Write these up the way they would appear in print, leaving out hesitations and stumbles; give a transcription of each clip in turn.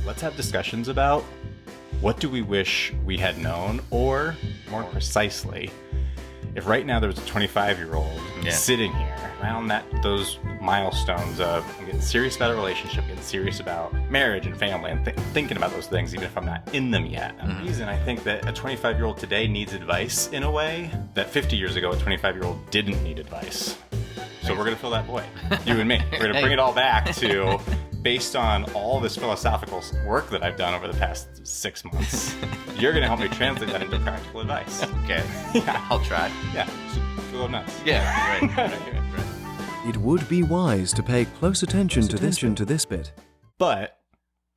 let's have discussions about what do we wish we had known, or more precisely, if right now there was a 25-year-old sitting here around those milestones of I'm getting serious about a relationship, getting serious about marriage and family, and thinking about those things even if I'm not in them yet. And the reason I think that a 25-year-old today needs advice in a way that 50 years ago a 25-year-old didn't need advice. So we're going to fill that void, you and me. We're going to bring it all back to, based on all this philosophical work that I've done over the past 6 months, you're going to help me translate that into practical advice. Okay. Yeah. I'll try. Yeah. So go nuts. Yeah, right. It would be wise to pay close attention to this bit. But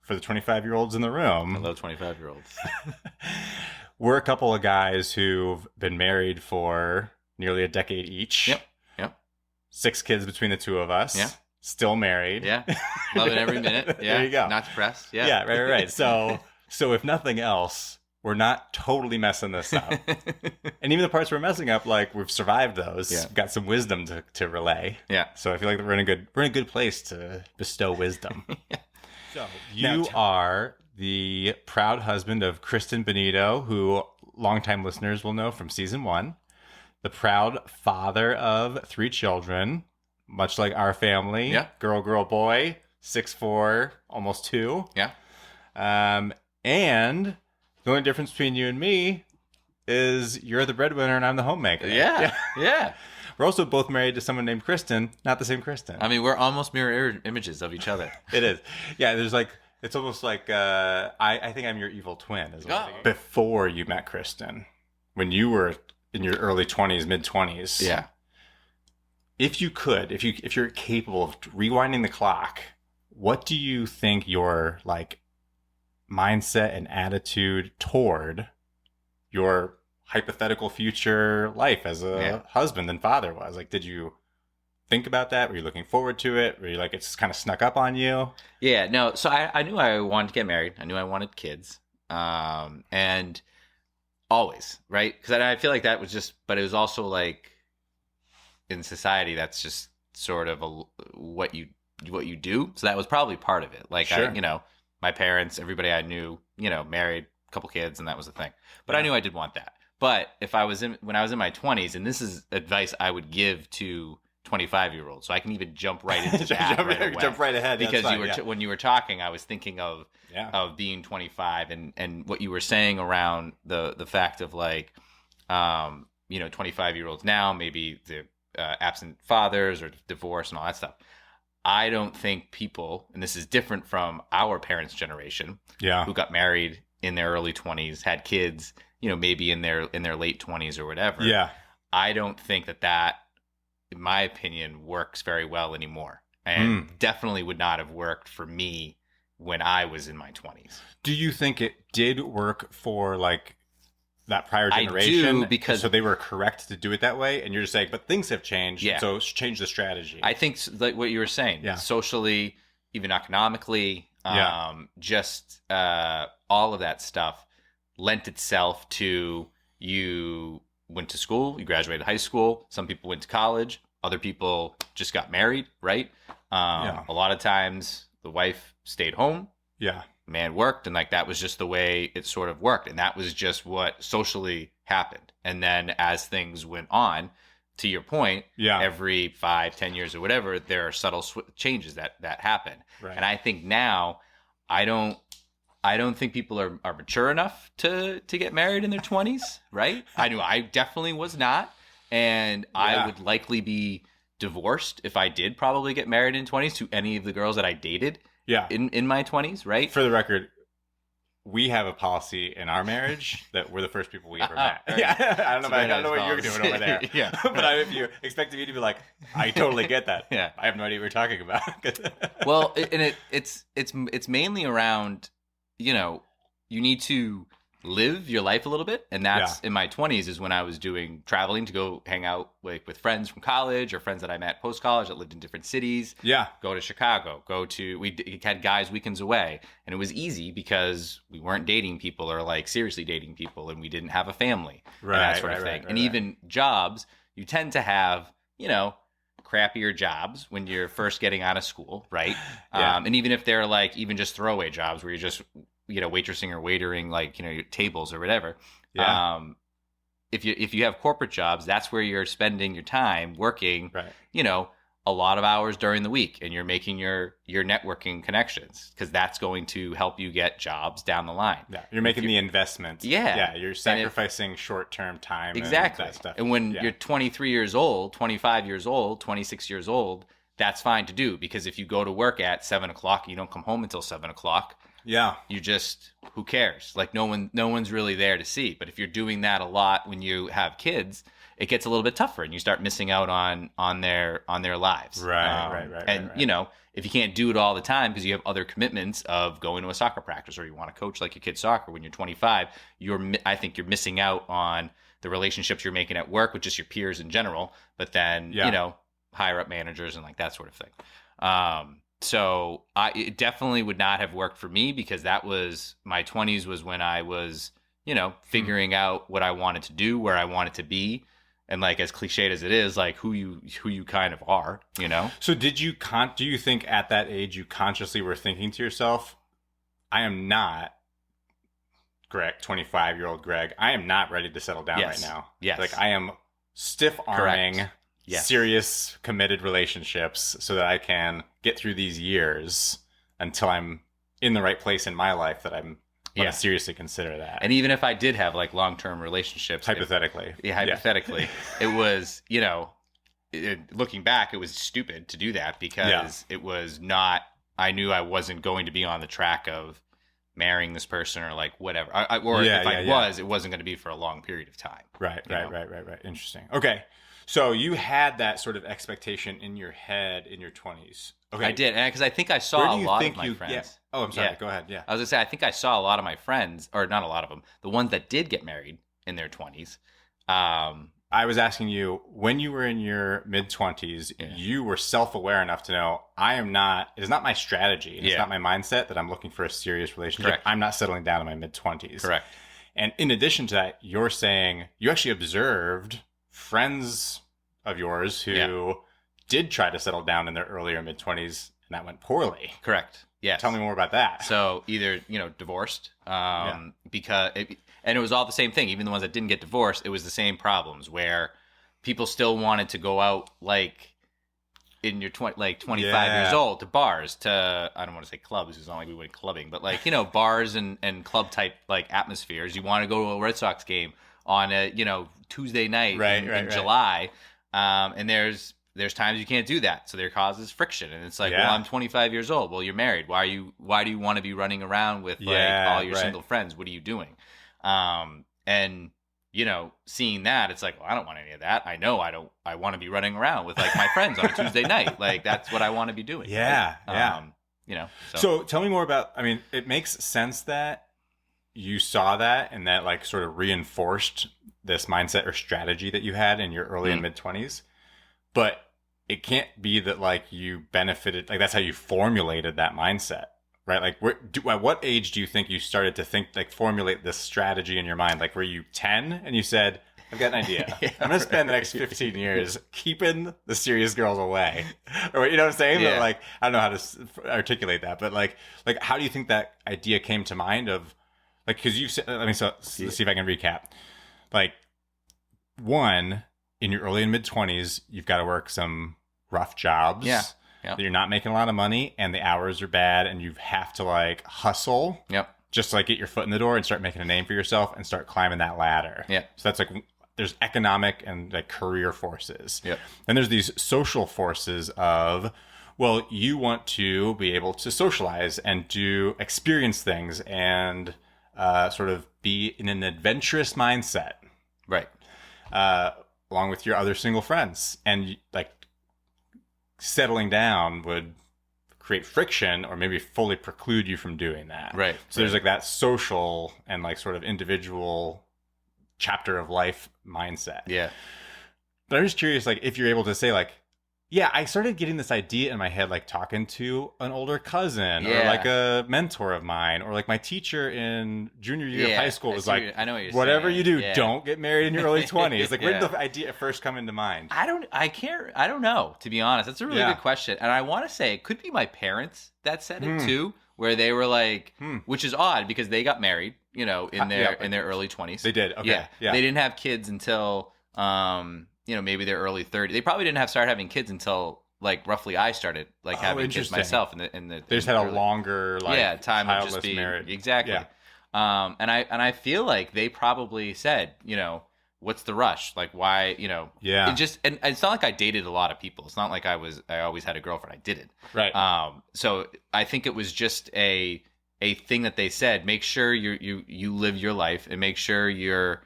for the 25-year-olds in the room, Hello, 25-year-olds. we're a couple of guys who've been married for nearly a decade each. Yep. 6 kids between the two of us. Yeah. Still married. Yeah. Love it every minute. Yeah. There you go. Not depressed. Yeah. Yeah, right. So if nothing else, we're not totally messing this up. And even the parts we're messing up, like we've survived those. Yeah. We've got some wisdom to relay. Yeah. So I feel like we're in a good place to bestow wisdom. So you are the proud husband of Kristen Bonito, who longtime listeners will know from season 1. The proud father of 3 children, much like our family. Yeah. Girl, boy, 6'4", almost 2. Yeah. And the only difference between you and me is you're the breadwinner and I'm the homemaker. Yeah. We're also both married to someone named Kristen, not the same Kristen. I mean, we're almost mirror images of each other. It is. Yeah, it's almost like I think I'm your evil twin. Before you met Kristen, when you were in your early 20s, mid 20s. Yeah. If you're capable of rewinding the clock, what do you think your mindset and attitude toward your hypothetical future life as a husband and father was? Did you think about that? Were you looking forward to it? Were you it just kind of snuck up on you? Yeah, no. So I knew I wanted to get married. I knew I wanted kids. And always, right? Because I feel like that was but it was also in society, that's just sort of what you do. So that was probably part of it. Sure. My parents, everybody I knew, married, a couple kids, and that was the thing. But I knew I did want that. But when I was in my 20s, and this is advice I would give to 25-year-olds, so I can even jump right into that right away. Jump right ahead. Because when you were talking, I was thinking of being 25 and what you were saying around the fact of 25-year-olds now, maybe the absent fathers or divorce and all that stuff. I don't think people, and this is different from our parents' generation, who got married in their early 20s, had kids, maybe in their late 20s or whatever. Yeah. I don't think that, in my opinion, works very well anymore. And definitely would not have worked for me when I was in my 20s. Do you think it did work for that prior generation? I do, because so they were correct to do it that way, and you're just saying, but things have changed, so change the strategy. I think what you were saying, socially, even economically, just all of that stuff lent itself to you went to school, you graduated high school, some people went to college, other people just got married, right? A lot of times the wife stayed home. Yeah. Man worked, and that was just the way it sort of worked, and that was just what socially happened. And then as things went on, to your point, every 5-10 years or whatever, there are subtle changes that happen. Right. And I think now, I don't think people are mature enough to get married in their 20s, right? I definitely was not, and I would likely be divorced if I did probably get married in 20s to any of the girls that I dated. Yeah, in my 20s, right? For the record, we have a policy in our marriage that we're the first people we ever met. Right. Yeah, I don't know what you're doing over there. But if you expected me to be I totally get that. Yeah, I have no idea what you're talking about. Well, and it's mainly around, you need to live your life a little bit, and that's in my 20s is when I was doing traveling to go hang out with friends from college or friends that I met post college that lived in different cities. Go to Chicago, we had guys weekends away, and it was easy because we weren't dating people or seriously dating people, and we didn't have a family and that sort of thing. And even jobs, you tend to have crappier jobs when you're first getting out of school, right? And even if they're like even just throwaway jobs where you're just, waitressing or waitering, like, your tables or whatever. Yeah. If you have corporate jobs, that's where you're spending your time working, right. A lot of hours during the week, and you're making your networking connections, because that's going to help you get jobs down the line. Yeah, you're making the investment. Yeah, you're sacrificing short-term time. Exactly. And that stuff. And when you're 23 years old, 25 years old, 26 years old, that's fine to do, because if you go to work at 7 o'clock, you don't come home until 7 o'clock. Yeah, you just, who cares? Like no one's really there to see. But if you're doing that a lot when you have kids, it gets a little bit tougher, and you start missing out on their lives. Right. And if you can't do it all the time because you have other commitments of going to a soccer practice, or you want to coach like your kid's soccer when you're 25, I think you're missing out on the relationships you're making at work with just your peers in general. But then higher up managers and like that sort of thing. So it definitely would not have worked for me, because that was my 20s was when I was, figuring out what I wanted to do, where I wanted to be. And like, as cliched as it is, like who you kind of are, So do you think at that age you consciously were thinking to yourself, I am not Greg, 25-year-old Greg, I am not ready to settle down right now. Yes. Like I am stiff arming serious committed relationships so that I can get through these years until I'm in the right place in my life that I'm going to seriously consider that. And even if I did have like long-term relationships, hypothetically, it was, looking back, it was stupid to do that, because it was not, I knew I wasn't going to be on the track of marrying this person or like whatever. It wasn't going to be for a long period of time. Right. Interesting. Okay. So you had that sort of expectation in your head in your 20s. Okay. I did, because I think I saw a lot of my friends. Yeah. Oh, I'm sorry. Go ahead. Yeah. I was going to say, I think I saw a lot of my friends, or not a lot of them, the ones that did get married in their 20s. I was asking you, when you were in your mid-20s, you were self-aware enough to know, it is not my strategy. It's not my mindset that I'm looking for a serious relationship. Correct. I'm not settling down in my mid-20s. Correct. And in addition to that, you're saying you actually observed friends of yours who did try to settle down in their earlier mid-20s, and that went poorly. Correct. Yes. Tell me more about that. So either, divorced, because and it was all the same thing. Even the ones that didn't get divorced, it was the same problems, where people still wanted to go out like in your 25 years old to bars, to, I don't want to say clubs, it's not like we went clubbing, but like, bars and club type like atmospheres. You want to go to a Red Sox game on a, Tuesday night in July. And there's times you can't do that. So there causes friction. And it's like, well, I'm 25 years old. Well, you're married. Why do you want to be running around with all your single friends? What are you doing? And seeing that, it's like, well, I don't want any of that. I know I want to be running around with like my friends on a Tuesday night. Like that's what I want to be doing. Yeah. Right? Yeah. So tell me more about, it makes sense that you saw that, and that like sort of reinforced this mindset or strategy that you had in your early and mid 20s. But it can't be that like you benefited, like that's how you formulated that mindset, right? Like at what age do you think you started to formulate this strategy in your mind? Like were you 10 and you said, I've got an idea. I'm going to spend the next 15 years keeping the serious girls away. Or you know what I'm saying? Yeah. Like, I don't know how to articulate that, but like how do you think that idea came to mind of, like, because you've said, let's see if I can recap. Like, one, in your early and mid 20s, you've got to work some rough jobs. Yeah. That you're not making a lot of money, and the hours are bad, and you have to like hustle. Yep. Just to, like, get your foot in the door and start making a name for yourself and start climbing that ladder. Yeah. So that's like, there's economic and like career forces. Yep. And there's these social forces of, well, you want to be able to socialize and to experience things and sort of be in an adventurous mindset. Right. Along with your other single friends. And like settling down would create friction or maybe fully preclude you from doing that. Right. So there's like that social and like sort of individual chapter of life mindset. Yeah. But I'm just curious, like, if you're able to say like, Yeah, I started getting this idea in my head, like talking to an older cousin or like a mentor of mine or like my teacher in junior year of high school was like, I know what you're whatever saying. you do, don't get married in your early 20s. Like, where did the idea first come into mind? I don't know, to be honest. That's a really good question. And I want to say it could be my parents that said it too, where they were like, which is odd because they got married, in their early 20s. They did. Okay. Yeah. They didn't have kids until, maybe their early 30s. They probably didn't start having kids until like roughly I started like having kids myself in the they just had a longer time of just being marriage. Exactly. And I feel like they probably said, what's the rush? Like why, it just, and it's not like I dated a lot of people. It's not like I always had a girlfriend. I didn't. Right. So I think it was just a thing that they said, make sure you live your life and make sure you're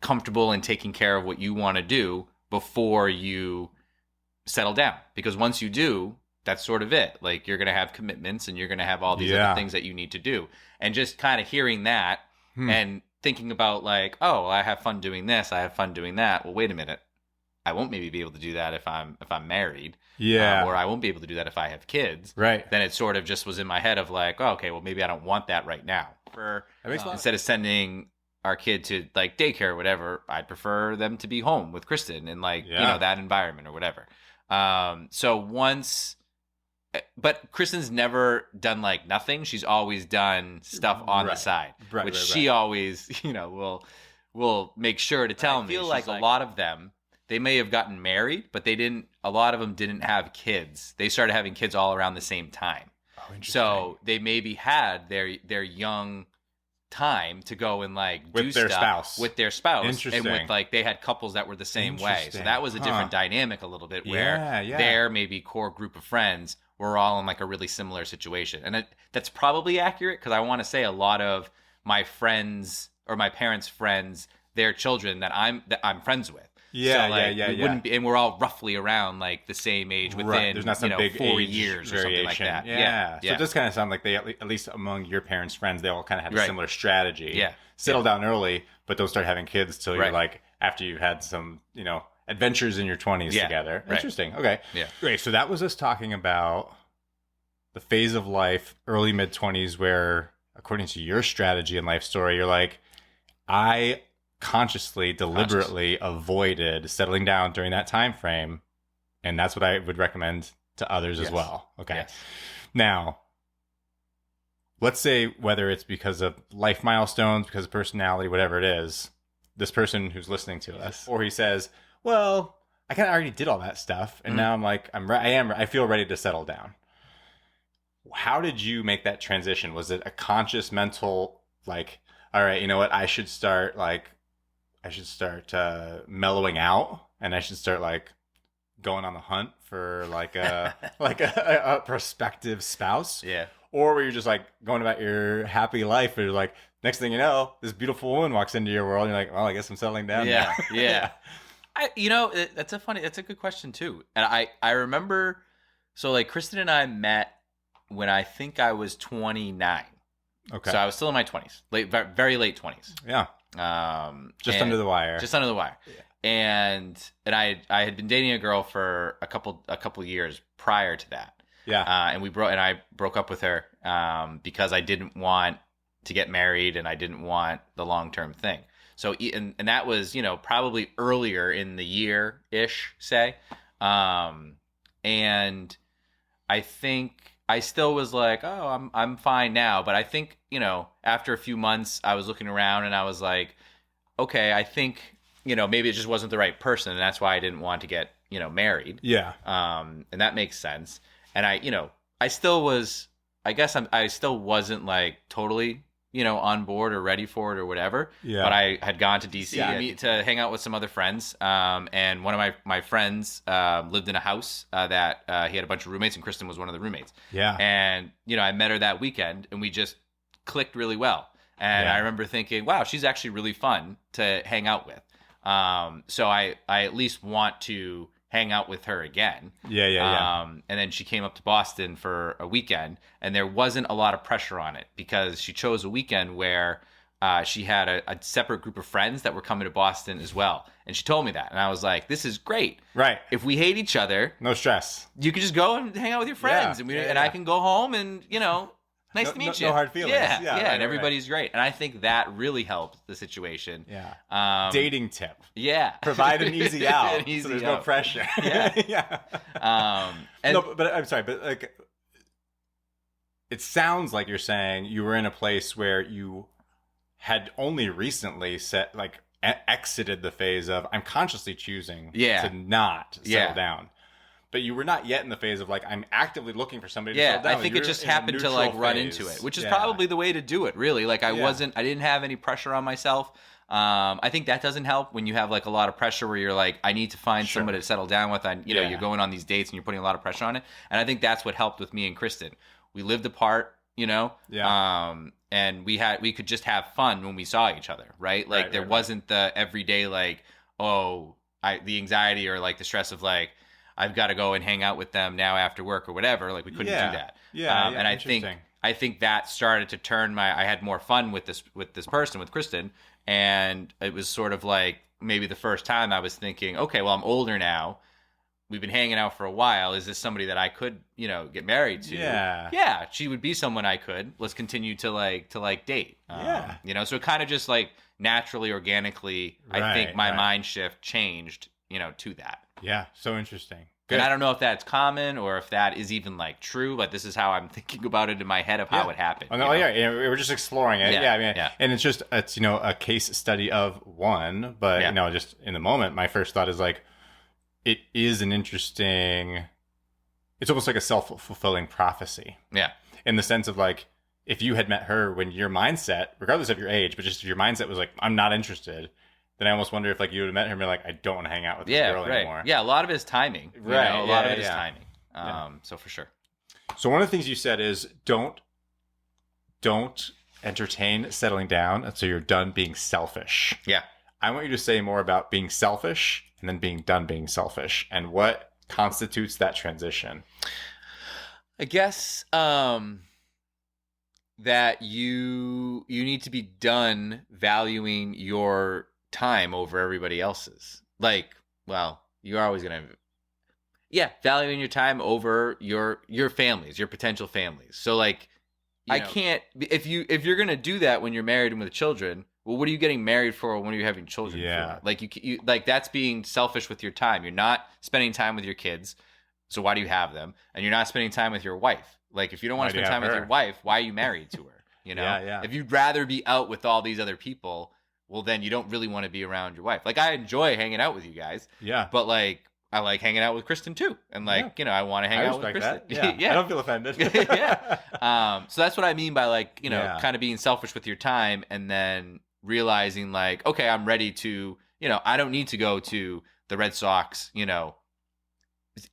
comfortable in taking care of what you want to do before you settle down, because once you do, that's sort of it. Like you're going to have commitments and you're going to have all these other things that you need to do. And just kind of hearing that and thinking about like, oh, I have fun doing this, I have fun doing that. Well, wait a minute. I won't maybe be able to do that if I'm married. Yeah. Or I won't be able to do that if I have kids. Right. Then it sort of just was in my head of like, oh, okay, well maybe I don't want that right now. Instead of sending our kid to like daycare or whatever, I'd prefer them to be home with Kristen in like, that environment or whatever. But Kristen's never done like nothing. She's always done stuff on the side, which she always, will make sure to tell me. I feel like a lot of them, they may have gotten married, but a lot of them didn't have kids. They started having kids all around the same time. Oh, interesting. So they maybe had their young time to go and like do stuff with their spouse. Interesting. And with like they had couples that were the same way. So that was a different dynamic a little bit where their maybe core group of friends were all in like a really similar situation. And that's probably accurate because I want to say a lot of my friends or my parents' friends, their children that I'm friends with. Wouldn't be, and we're all roughly around like the same age within There's not some big 4 age years or variation. something like that. Yeah. So it does kind of sound like they, at least among your parents' friends, they all kind of had a similar strategy. Yeah. Settle down early, but don't start having kids till you're like after you've had some, adventures in your 20s together. Right. Interesting. Okay. Yeah. Great. So that was us talking about the phase of life, early mid 20s, where according to your strategy and life story, you're like, I consciously, deliberately avoided settling down during that time frame, and that's what I would recommend to others as well. Okay. Yes. Now, let's say whether it's because of life milestones, because of personality, whatever it is, this person who's listening to us, or he says, well, I kind of already did all that stuff, and now I'm like, I feel ready to settle down. How did you make that transition? Was it a conscious mental, like, all right, you know what, I should start mellowing out, and I should start like going on the hunt for like a a prospective spouse? Yeah. Or were you just like going about your happy life, and you're like, next thing you know, this beautiful woman walks into your world, and you're like, well, I guess I'm settling down now. Yeah. That's a good question too. And I remember, so like Kristen and I met when I think I was 29. Okay. So I was still in my 20s, very late 20s. Yeah. Just under the wire. Yeah. And I had been dating a girl for a couple years prior to that. Yeah. And I broke up with her because I didn't want to get married and I didn't want the long-term thing. So and that was, probably earlier in the year ish, say. And I think I still was like, oh, I'm fine now. But I think, after a few months, I was looking around and I was like, okay, I think, maybe it just wasn't the right person. And that's why I didn't want to get, married. Yeah. And that makes sense. And I still was, I still wasn't like totally, on board or ready for it or whatever. Yeah. But I had gone to DC to hang out with some other friends. And one of my friends lived in a house that he had a bunch of roommates, and Kristen was one of the roommates. Yeah. And, I met her that weekend, and we just clicked really well. And I remember thinking, wow, she's actually really fun to hang out with. So I at least want to hang out with her again. Yeah. And then she came up to Boston for a weekend, and there wasn't a lot of pressure on it because she chose a weekend where she had a separate group of friends that were coming to Boston as well. And she told me that. And I was like, this is great. Right. If we hate each other. No stress. You can just go and hang out with your friends. And I can go home and, nice to meet you. No hard feelings. Yeah. Right, and everybody's great. And I think that really helped the situation. Yeah. Dating tip. Yeah. Provide an easy out. So there's no pressure. Yeah. But I'm sorry, but like, it sounds like you're saying you were in a place where you had only recently exited the phase of I'm consciously choosing to not settle down. But you were not yet in the phase of like I'm actively looking for somebody to settle down. I think it just happened to like run into it, which is probably the way to do it, really. Like I didn't have any pressure on myself. I think that doesn't help when you have like a lot of pressure where you're like, I need to find somebody to settle down with. You're going on these dates and you're putting a lot of pressure on it. And I think that's what helped with me and Kristen. We lived apart, and we could just have fun when we saw each other, right? Like there wasn't the everyday like, the anxiety or like the stress of like, I've got to go and hang out with them now after work or whatever. Like we couldn't do that. And I think that started to turn I had more fun with this person, with Kristen. And it was sort of like maybe the first time I was thinking, okay, well, I'm older now. We've been hanging out for a while. Is this somebody that I could, get married to? Yeah, she would be someone I could. Let's continue to date. So it kind of just like naturally, organically, I think my mind shift changed, to that. Yeah, so interesting. Good. And I don't know if that's common or if that is even like true, but this is how I'm thinking about it in my head of how it happened. We're just exploring it. And it's a case study of one, but just in the moment, my first thought is like, it is an interesting, it's almost like a self-fulfilling prophecy. Yeah. In the sense of like, if you had met her when your mindset, regardless of your age, but just if your mindset was like, I'm not interested, then I almost wonder if like you would have met her and be like, I don't want to hang out with this girl anymore. Yeah, a lot of it is timing. A lot of it is timing. So for sure. So one of the things you said is don't entertain settling down until you're done being selfish. Yeah. I want you to say more about being selfish and then being done being selfish and what constitutes that transition. I guess that you need to be done valuing your time over everybody else's. Like, well, you're always going to valuing your time over your families, your potential families. So like I can't, if you're going to do that when you're married and with children, well, what are you getting married for when you're having children for? Like you like that's being selfish with your time. You're not spending time with your kids. So why do you have them? And you're not spending time with your wife. Like if you don't want to spend time with your wife, why are you married to her? If you'd rather be out with all these other people, well, then you don't really want to be around your wife. Like I enjoy hanging out with you guys. Yeah. But like I like hanging out with Kristen too. And like, I want to hang out with Kristen. Yeah. I don't feel offended. So that's what I mean by like, kind of being selfish with your time and then realizing like, okay, I'm ready to, I don't need to go to the Red Sox,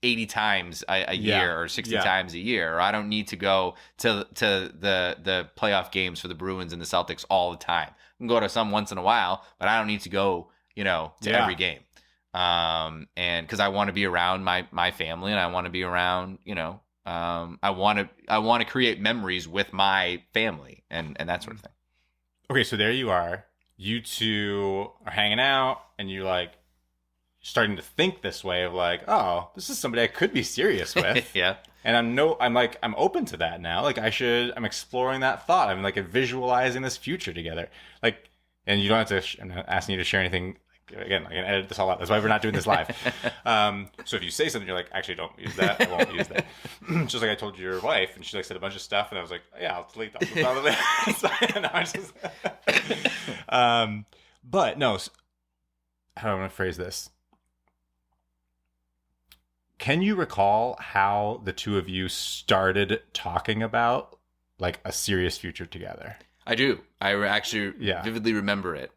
80 times a year or 60 times a year. Or I don't need to go to the playoff games for the Bruins and the Celtics all the time. I can go to some once in a while, but I don't need to go, to every game. And because I want to be around my family and I want to be around, I want to create memories with my family and that sort of thing. Okay, so there you are. You two are hanging out and you're like starting to think this way of like, oh, this is somebody I could be serious with. Yeah. And I'm open to that now. Like I'm exploring that thought. I'm like visualizing this future together. Like, and you don't have to, I'm not asking you to share anything. Again, I can edit this all out. That's why we're not doing this live. So if you say something, you're like, actually, don't use that. I won't use that. Just like I told your wife, and she like said a bunch of stuff, and I was like, yeah, I'll delete that. But no, how do I want to phrase this? Can you recall how the two of you started talking about like a serious future together? I do. I actually vividly remember it.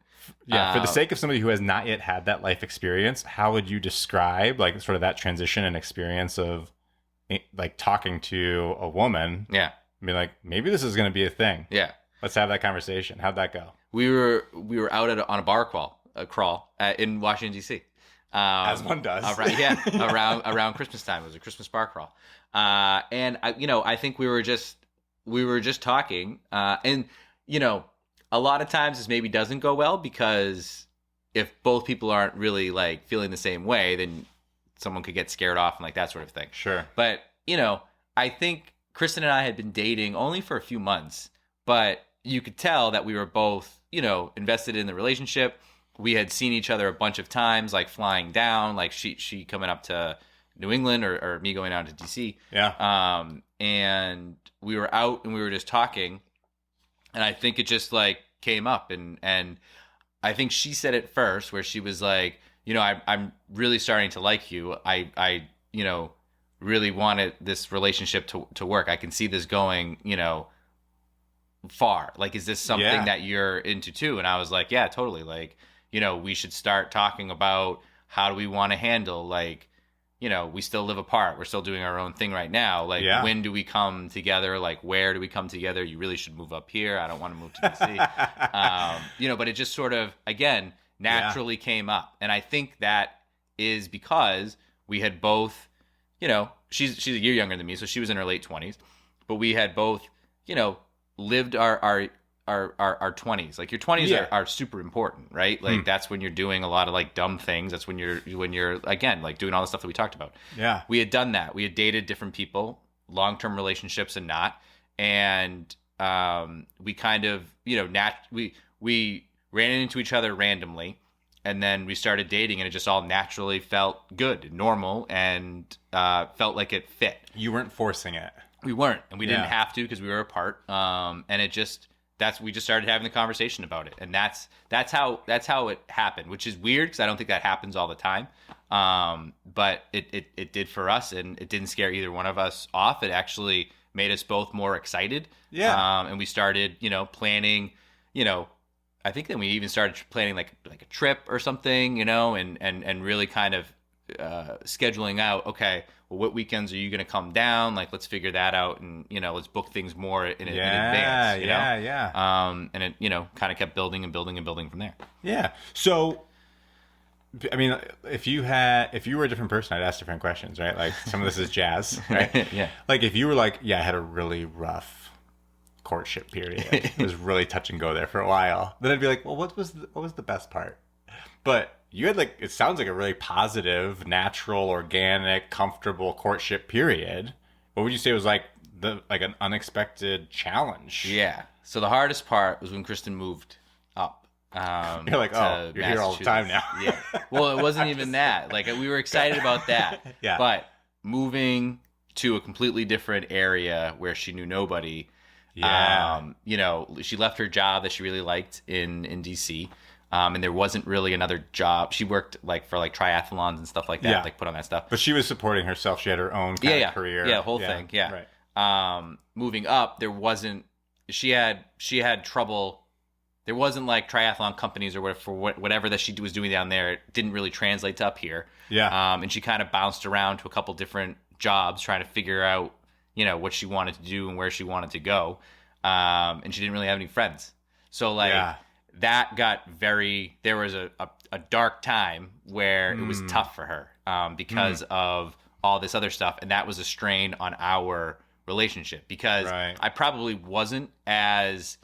Yeah, for the sake of somebody who has not yet had that life experience, how would you describe like sort of that transition and experience of like talking to a woman? Yeah. I mean, like maybe this is going to be a thing. Yeah. Let's have that conversation. How'd that go? We were out on a bar crawl in Washington D.C. As one does. Around Christmas time. It was a Christmas bar crawl. And I think we were just talking and a lot of times this maybe doesn't go well because if both people aren't really like feeling the same way, then someone could get scared off and like that sort of thing. Sure. But, I think Kristen and I had been dating only for a few months, but you could tell that we were both, invested in the relationship. We had seen each other a bunch of times, like flying down, like she coming up to New England or me going down to DC. Yeah. And we were out and we were just talking, and I think it just like came up, and I think she said it first, where she was like, I'm really starting to like you. I really wanted this relationship to work. I can see this going, far. Like, is this something that you're into too? And I was like, yeah, totally. Like, we should start talking about how do we want to handle, like, we still live apart. We're still doing our own thing right now. Like, when do we come together? Like, where do we come together? You really should move up here. I don't want to move to DC. But it just sort of, again, naturally came up. And I think that is because we had both, she's a year younger than me, so she was in her late 20s. But we had both, lived our 20s. Like, your 20s are super important, right? Like, that's when you're doing a lot of like dumb things. That's when you're again, like, doing all the stuff that we talked about. Yeah. We had done that. We had dated different people, long-term relationships and not. And we kind of, we ran into each other randomly, and then we started dating, and it just all naturally felt good and normal, and felt like it fit. You weren't forcing it. We weren't, and we didn't have to because we were apart. And it just, we just started having the conversation about it, and that's how it happened, which is weird because I don't think that happens all the time. But it did for us, and it didn't scare either one of us off. It actually made us both more excited. Yeah. And we started, planning, I think then we even started planning like a trip or something, and really kind of scheduling out, okay, well, what weekends are you going to come down? Like, let's figure that out, and let's book things more in advance. And it kind of kept building and building and building from there. Yeah. So, I mean, if you were a different person, I'd ask different questions, right? Like, some of this is jazz, right? Yeah. Like, if you were like, I had a really rough courtship period. It was really touch and go there for a while. Then I'd be like, well, what was the best part? But you had like, it sounds like a really positive, natural, organic, comfortable courtship period. What would you say was like an unexpected challenge? Yeah. So the hardest part was when Kristen moved up. You're like, oh, you're here all the time now. Yeah. Well, it wasn't even that. Like, we were excited about that. Yeah. But moving to a completely different area where she knew nobody. Yeah. She left her job that she really liked in DC. And there wasn't really another job. She worked like for like triathlons and stuff like that, like put on that stuff. But she was supporting herself. She had her own kind of career. Yeah, whole thing. Yeah. Right. Moving up, there wasn't. She had trouble. There wasn't like triathlon companies or whatever that she was doing down there. It didn't really translate to up here. Yeah. And she kind of bounced around to a couple different jobs trying to figure out, what she wanted to do and where she wanted to go. And she didn't really have any friends. So like. Yeah. That got there was a dark time where it was tough for her because of all this other stuff. And that was a strain on our relationship because I probably wasn't as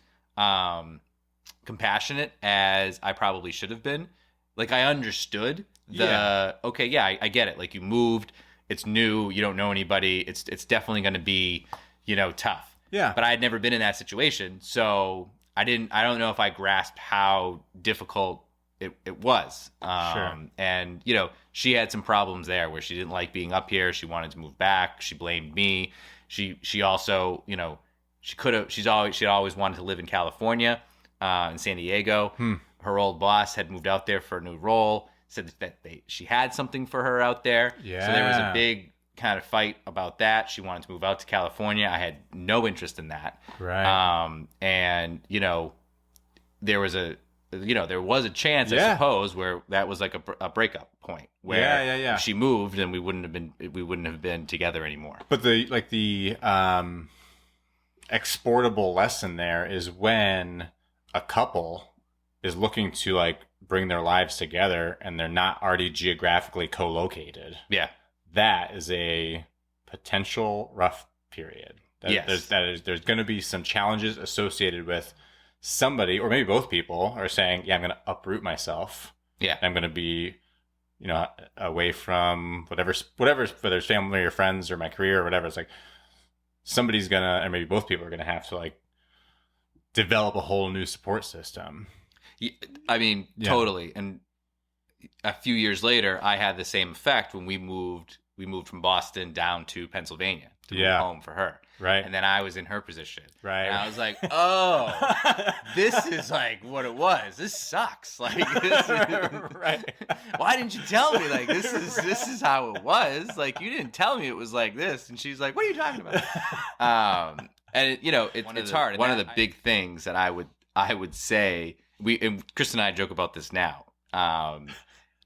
compassionate as I probably should have been. Like, I understood I get it. Like, you moved, it's new, you don't know anybody. It's definitely going to be, tough. Yeah. But I had never been in that situation. So I don't know if I grasped how difficult it was. Sure. And, she had some problems there where she didn't like being up here. She wanted to move back. She blamed me. She also, she'd always wanted to live in California, in San Diego. Her old boss had moved out there for a new role, said that she had something for her out there. Yeah. So there was a big kind of fight about that. She wanted to move out to California. I had no interest in that. Right. And there was a chance, I suppose, where that was like a breakup point where if she moved and we wouldn't have been together anymore. But the exportable lesson there is when a couple is looking to like bring their lives together and they're not already geographically co-located. Yeah. That is a potential rough period. There's going to be some challenges associated with somebody, or maybe both people, are saying, yeah, I'm going to uproot myself. Yeah. I'm going to be, away from whatever, whether it's family or friends or my career or whatever. It's like somebody's going to, or maybe both people are going to have to like develop a whole new support system. I mean, totally. And a few years later, I had the same effect when we moved from Boston down to Pennsylvania to move home for her. Right. And then I was in her position. Right. And I was like, oh, this is like what it was. This sucks. Like, right. Why didn't you tell me? Like, this is how it was. Like, you didn't tell me it was like this. And she's like, what are you talking about? And it's hard. One of the big things that I would say, and Kristen and I joke about this now.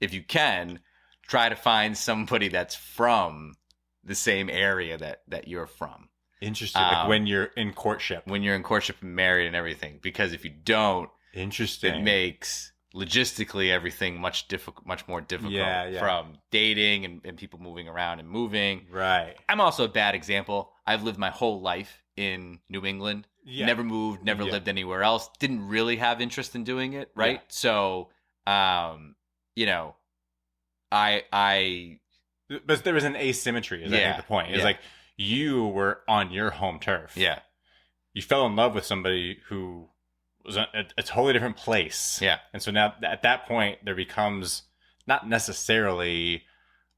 If you can, try to find somebody that's from the same area that you're from. Interesting. Like when you're in courtship. When you're in courtship and married and everything. Because if you don't, interesting, it makes logistically everything much more difficult from dating and people moving around and moving. Right. I'm also a bad example. I've lived my whole life in New England. Yeah. Never moved, never lived anywhere else. Didn't really have interest in doing it, right? Yeah. So, But there was an asymmetry, is I think the point. It's like you were on your home turf. Yeah. You fell in love with somebody who was a totally different place. Yeah. And so now at that point there becomes not necessarily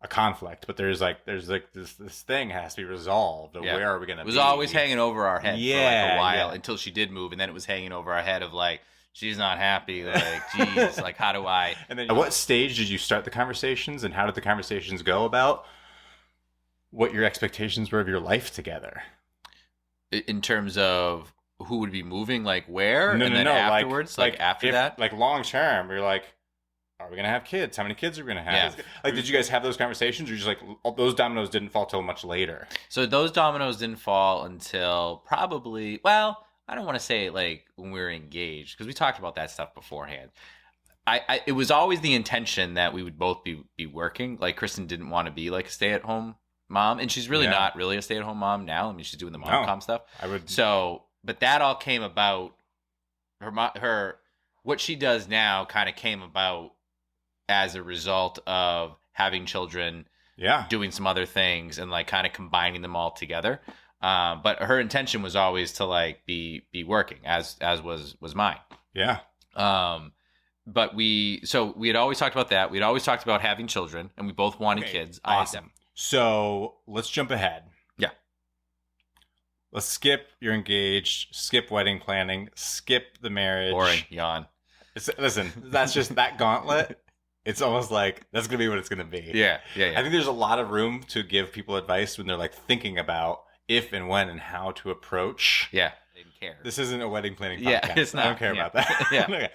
a conflict, but there's this thing has to be resolved. Where are we going to be? It was always hanging over our head for like a while until she did move, and then it was hanging over our head of like, she's not happy. Like, geez, like how do I? And then at what stage did you start the conversations, and how did the conversations go about what your expectations were of your life together? In terms of who would be moving, like where? No, afterwards, like after that? Like long term, you're like, are we going to have kids? How many kids are we going to have? Yeah. Like, did you guys have those conversations, or just like those dominoes didn't fall till much later? So those dominoes didn't fall until probably, well, I don't want to say like when we were engaged, because we talked about that stuff beforehand. It was always the intention that we would both be working. Like Kristen didn't want to be like a stay-at-home mom, and she's really not really a stay-at-home mom now. I mean, she's doing the MomComm stuff. But that all came about. Her what she does now kind of came about as a result of having children, doing some other things, and like kind of combining them all together. But her intention was always to like be working, as was mine. Yeah. But we had always talked about that. We'd always talked about having children, and we both wanted kids. Awesome. I had them. So let's jump ahead. Yeah. Let's skip you're engaged, skip wedding planning, skip the marriage. Boring. Yawn. Listen, that's just that gauntlet. It's almost like that's going to be what it's going to be. Yeah. I think there's a lot of room to give people advice when they're like thinking about if and when and how to approach. Yeah. I didn't care. This isn't a wedding planning podcast. Yeah, it's not. I don't care about that. Yeah. Okay.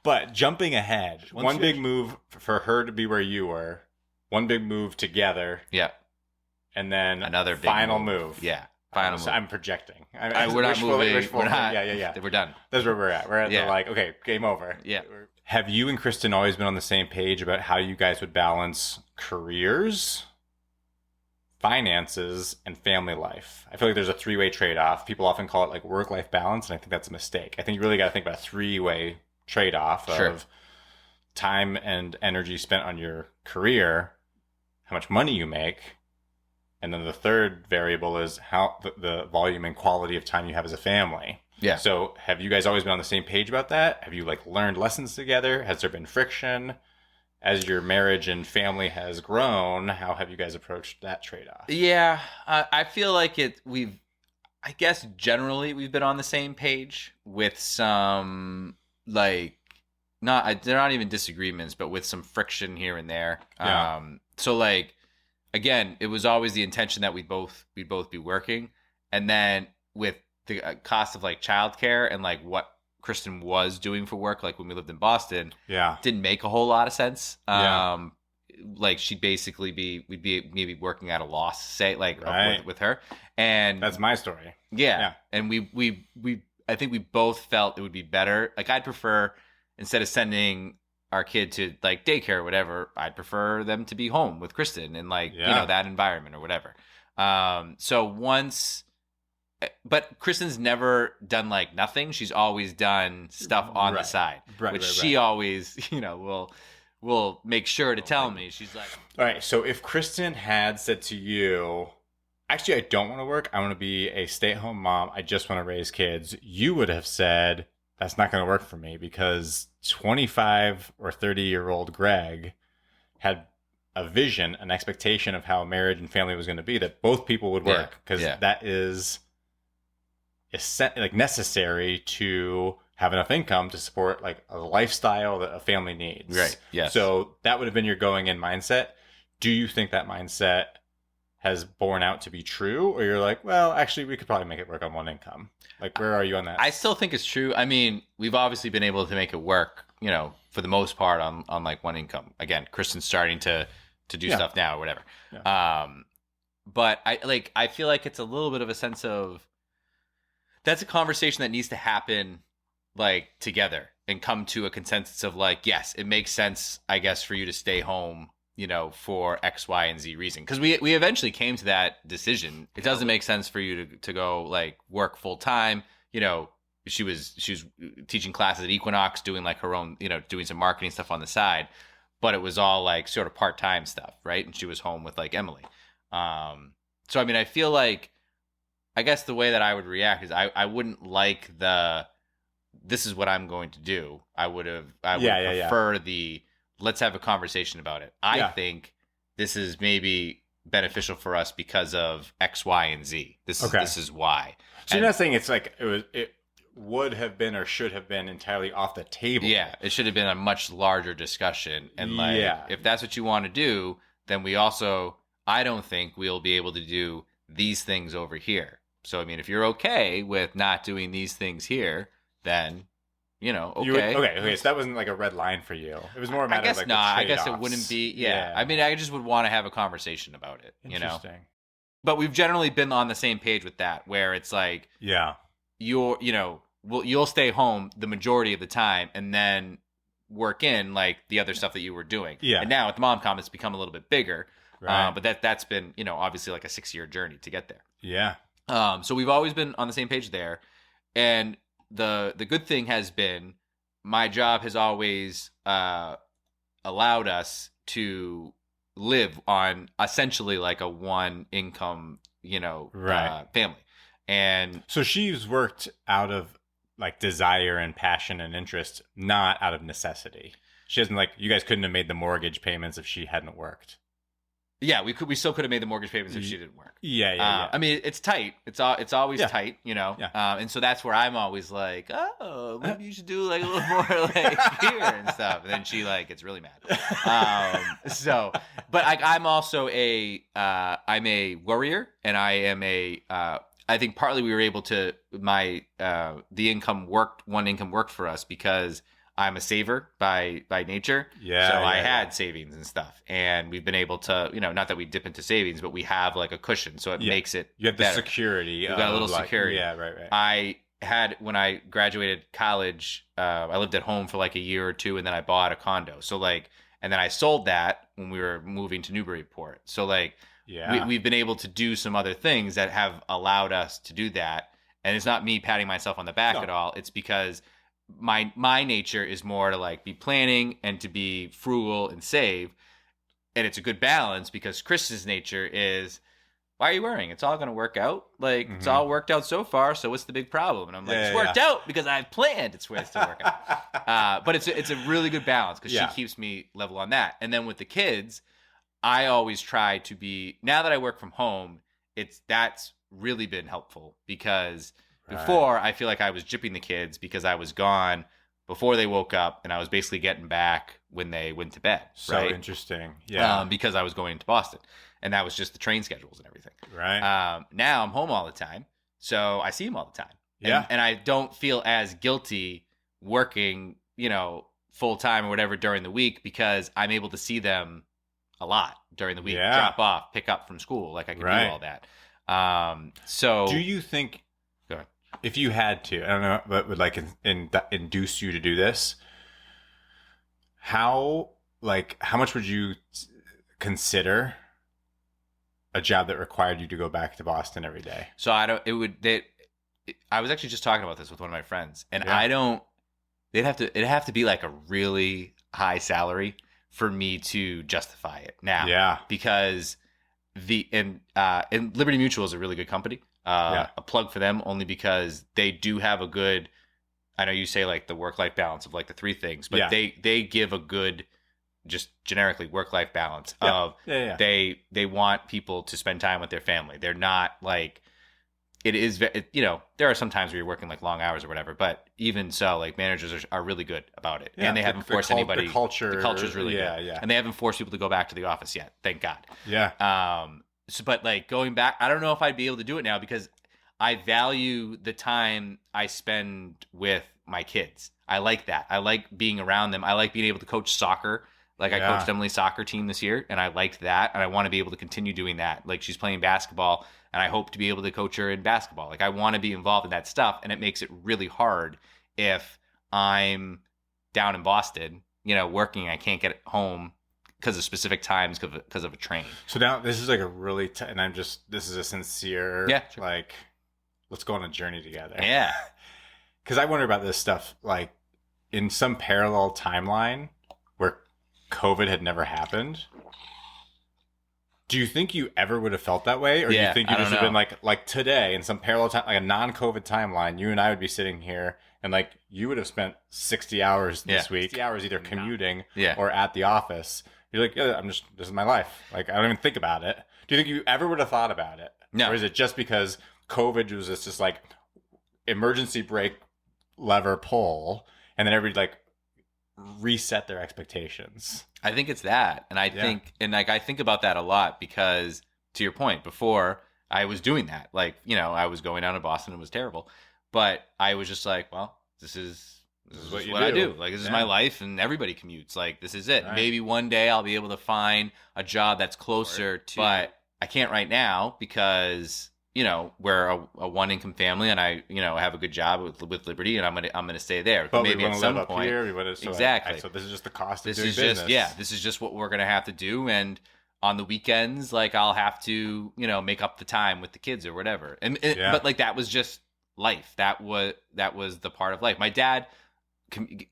But jumping ahead, one big move for her to be where you were, one big move together. Yeah. And then another big final move. Yeah. Final move. move. I'm projecting. We're not moving. We're not. Yeah. We're done. That's where we're at. We're at the like, okay, game over. Yeah. Have you and Kristen always been on the same page about how you guys would balance careers, finances, and family life? I feel like there's a three-way trade-off. People often call it like work-life balance, and I think that's a mistake. I think you really got to think about a three-way trade-off of time and energy spent on your career, how much money you make, and then the third variable is how the volume and quality of time you have as a family. Yeah. So have you guys always been on the same page about that? Have you like learned lessons together? Has there been friction? As your marriage and family has grown, how have you guys approached that trade-off? Yeah, I feel like I guess generally we've been on the same page with some like, they're not even disagreements, but with some friction here and there. Yeah. So like, again, it was always the intention that we'd both be working, and then with the cost of like childcare and like what Kristen was doing for work, like when we lived in Boston, didn't make a whole lot of sense. Like she'd basically we'd be maybe working at a loss, say like with her, and that's my story. Yeah. And we I think we both felt it would be better. Like I'd prefer, instead of sending our kid to like daycare or whatever, I'd prefer them to be home with Kristen and like, that environment or whatever. So once but Kristen's never done like nothing. She's always done stuff on the side, which she always, will make sure to tell me. She's like, all right. So if Kristen had said to you, actually, I don't want to work. I want to be a stay-at-home mom. I just want to raise kids. You would have said, that's not going to work for me, because 25 or 30-year-old Greg had a vision, an expectation of how marriage and family was going to be, that both people would work, because that is like necessary to have enough income to support like a lifestyle that a family needs. Right. Yes. So that would have been your going in mindset. Do you think that mindset has borne out to be true, or you're like, well, actually, we could probably make it work on one income? Like, where are you on that? I still think it's true. I mean, we've obviously been able to make it work, for the most part on like one income. Again, Kristen's starting to do stuff now or whatever. Yeah. But I feel like it's a little bit of a sense of, that's a conversation that needs to happen like together and come to a consensus of like, yes, it makes sense, I guess, for you to stay home, for X, Y, and Z reason. Because we eventually came to that decision. It doesn't make sense for you to go like work full time. She was teaching classes at Equinox, doing like her own, doing some marketing stuff on the side, but it was all like sort of part-time stuff, right? And she was home with like Emily. So I mean, I feel like, I guess the way that I would react is I wouldn't like this is what I'm going to do. I would prefer let's have a conversation about it. I think this is maybe beneficial for us because of X, Y, and Z. This is why. So you're not saying it's like it would have been or should have been entirely off the table. Yeah, it should have been a much larger discussion. And if that's what you want to do, then I don't think we'll be able to do these things over here. So, I mean, if you're okay with not doing these things here, then, okay. Okay. So that wasn't like a red line for you. It was more a matter I guess of like not. I guess it wouldn't be. Yeah. I mean, I just would want to have a conversation about it. Interesting. But we've generally been on the same page with that, where it's like, you'll stay home the majority of the time and then work in like the other stuff that you were doing. Yeah. And now with MomComm, it's become a little bit bigger. Right. But that's been, obviously like a 6-year journey to get there. Yeah. So we've always been on the same page there. And the good thing has been, my job has always allowed us to live on essentially like a one income, family. And so she's worked out of like desire and passion and interest, not out of necessity. She hasn't like, you guys couldn't have made the mortgage payments if she hadn't worked. Yeah, we still could have made the mortgage payments if she didn't work. Yeah. I mean, it's tight. It's always tight, Yeah. And so that's where I'm always like, oh, maybe you should do like a little more like here and stuff. And then she like gets really mad. But I'm also I'm a worrier, and I am I think partly we were able to one income worked for us because I'm a saver by nature. Yeah. So I had savings and stuff. And we've been able to, not that we dip into savings, but we have like a cushion. So it makes it You have the better. security. We've got a little security. Yeah, right. I had, when I graduated college, I lived at home for like a year or two, and then I bought a condo. So like, and then I sold that when we were moving to Newburyport. So like, we've been able to do some other things that have allowed us to do that. And it's not me patting myself on the back at all. It's because my nature is more to like be planning and to be frugal and save, and it's a good balance because Kristen's nature is, why are you worrying? It's all going to work out. Like it's all worked out so far. So what's the big problem? And I'm like, it's worked out because I've planned it's to work out. But it's a really good balance because she keeps me level on that. And then with the kids, I always try to be, now that I work from home, that's really been helpful because before, I feel like I was gypping the kids because I was gone before they woke up, and I was basically getting back when they went to bed. So interesting. Yeah. Because I was going to Boston, and that was just the train schedules and everything. Right. Now I'm home all the time, so I see them all the time. Yeah. And I don't feel as guilty working, full time or whatever during the week because I'm able to see them a lot during the week. Yeah. Drop off, pick up from school. Like I can do all that. So do you think, if you had to, I don't know, but would like induce you to do this, how much would you consider a job that required you to go back to Boston every day? So I was actually just talking about this with one of my friends, and it'd have to be like a really high salary for me to justify it now. Yeah. Because and Liberty Mutual is a really good company. A plug for them only because they do have a good, I know you say like the work-life balance of like the 3 things, but they give a good, just generically work-life balance of they want people to spend time with their family. They're not like, it is, there are some times where you're working like long hours or whatever, but even so, like managers are really good about it. And they haven't forced anybody. The culture's really good. Yeah. And they haven't forced people to go back to the office yet. Thank God. Yeah. But like going back, I don't know if I'd be able to do it now because I value the time I spend with my kids. I like that. I like being around them. I like being able to coach soccer. Like I coached Emily's soccer team this year and I liked that. And I want to be able to continue doing that. Like she's playing basketball and I hope to be able to coach her in basketball. Like I want to be involved in that stuff. And it makes it really hard if I'm down in Boston, working. I can't get home because of specific times because of a train. So now this is like a really, and this is a sincere, like, let's go on a journey together. Yeah. Because I wonder about this stuff, like in some parallel timeline where COVID had never happened. Do you think you ever would have felt that way? Or do you think you just would have been like today in some parallel time, like a non-COVID timeline, you and I would be sitting here and like you would have spent 60 hours this week, 60 hours either commuting or at the office. You're like, this is my life. Like, I don't even think about it. Do you think you ever would have thought about it? No. Or is it just because COVID was just like emergency brake lever pull and then everybody like reset their expectations? I think it's that. And I think about that a lot because to your point, before I was doing that, like, I was going down to Boston and it was terrible, but I was just like, well, this is what I do. Like, this is my life and everybody commutes. Like, this is it. Right. Maybe one day I'll be able to find a job that's closer to, but I can't right now because, we're a one income family and I, have a good job with Liberty and I'm going to stay there. But maybe we want at to some live point. Up here. Exactly. So this is just the cost of doing business. This is just what we're going to have to do. And on the weekends, like I'll have to, make up the time with the kids or whatever. But like, that was just life. That was the part of life. My dad,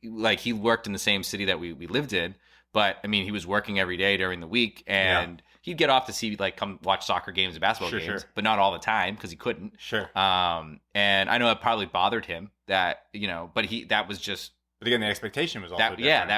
like he worked in the same city that we lived in, but I mean, he was working every day during the week and he'd get off to see, like, come watch soccer games and basketball games, but not all the time because he couldn't. Sure. And I know it probably bothered him that, but that was just. But again, the expectation was also different.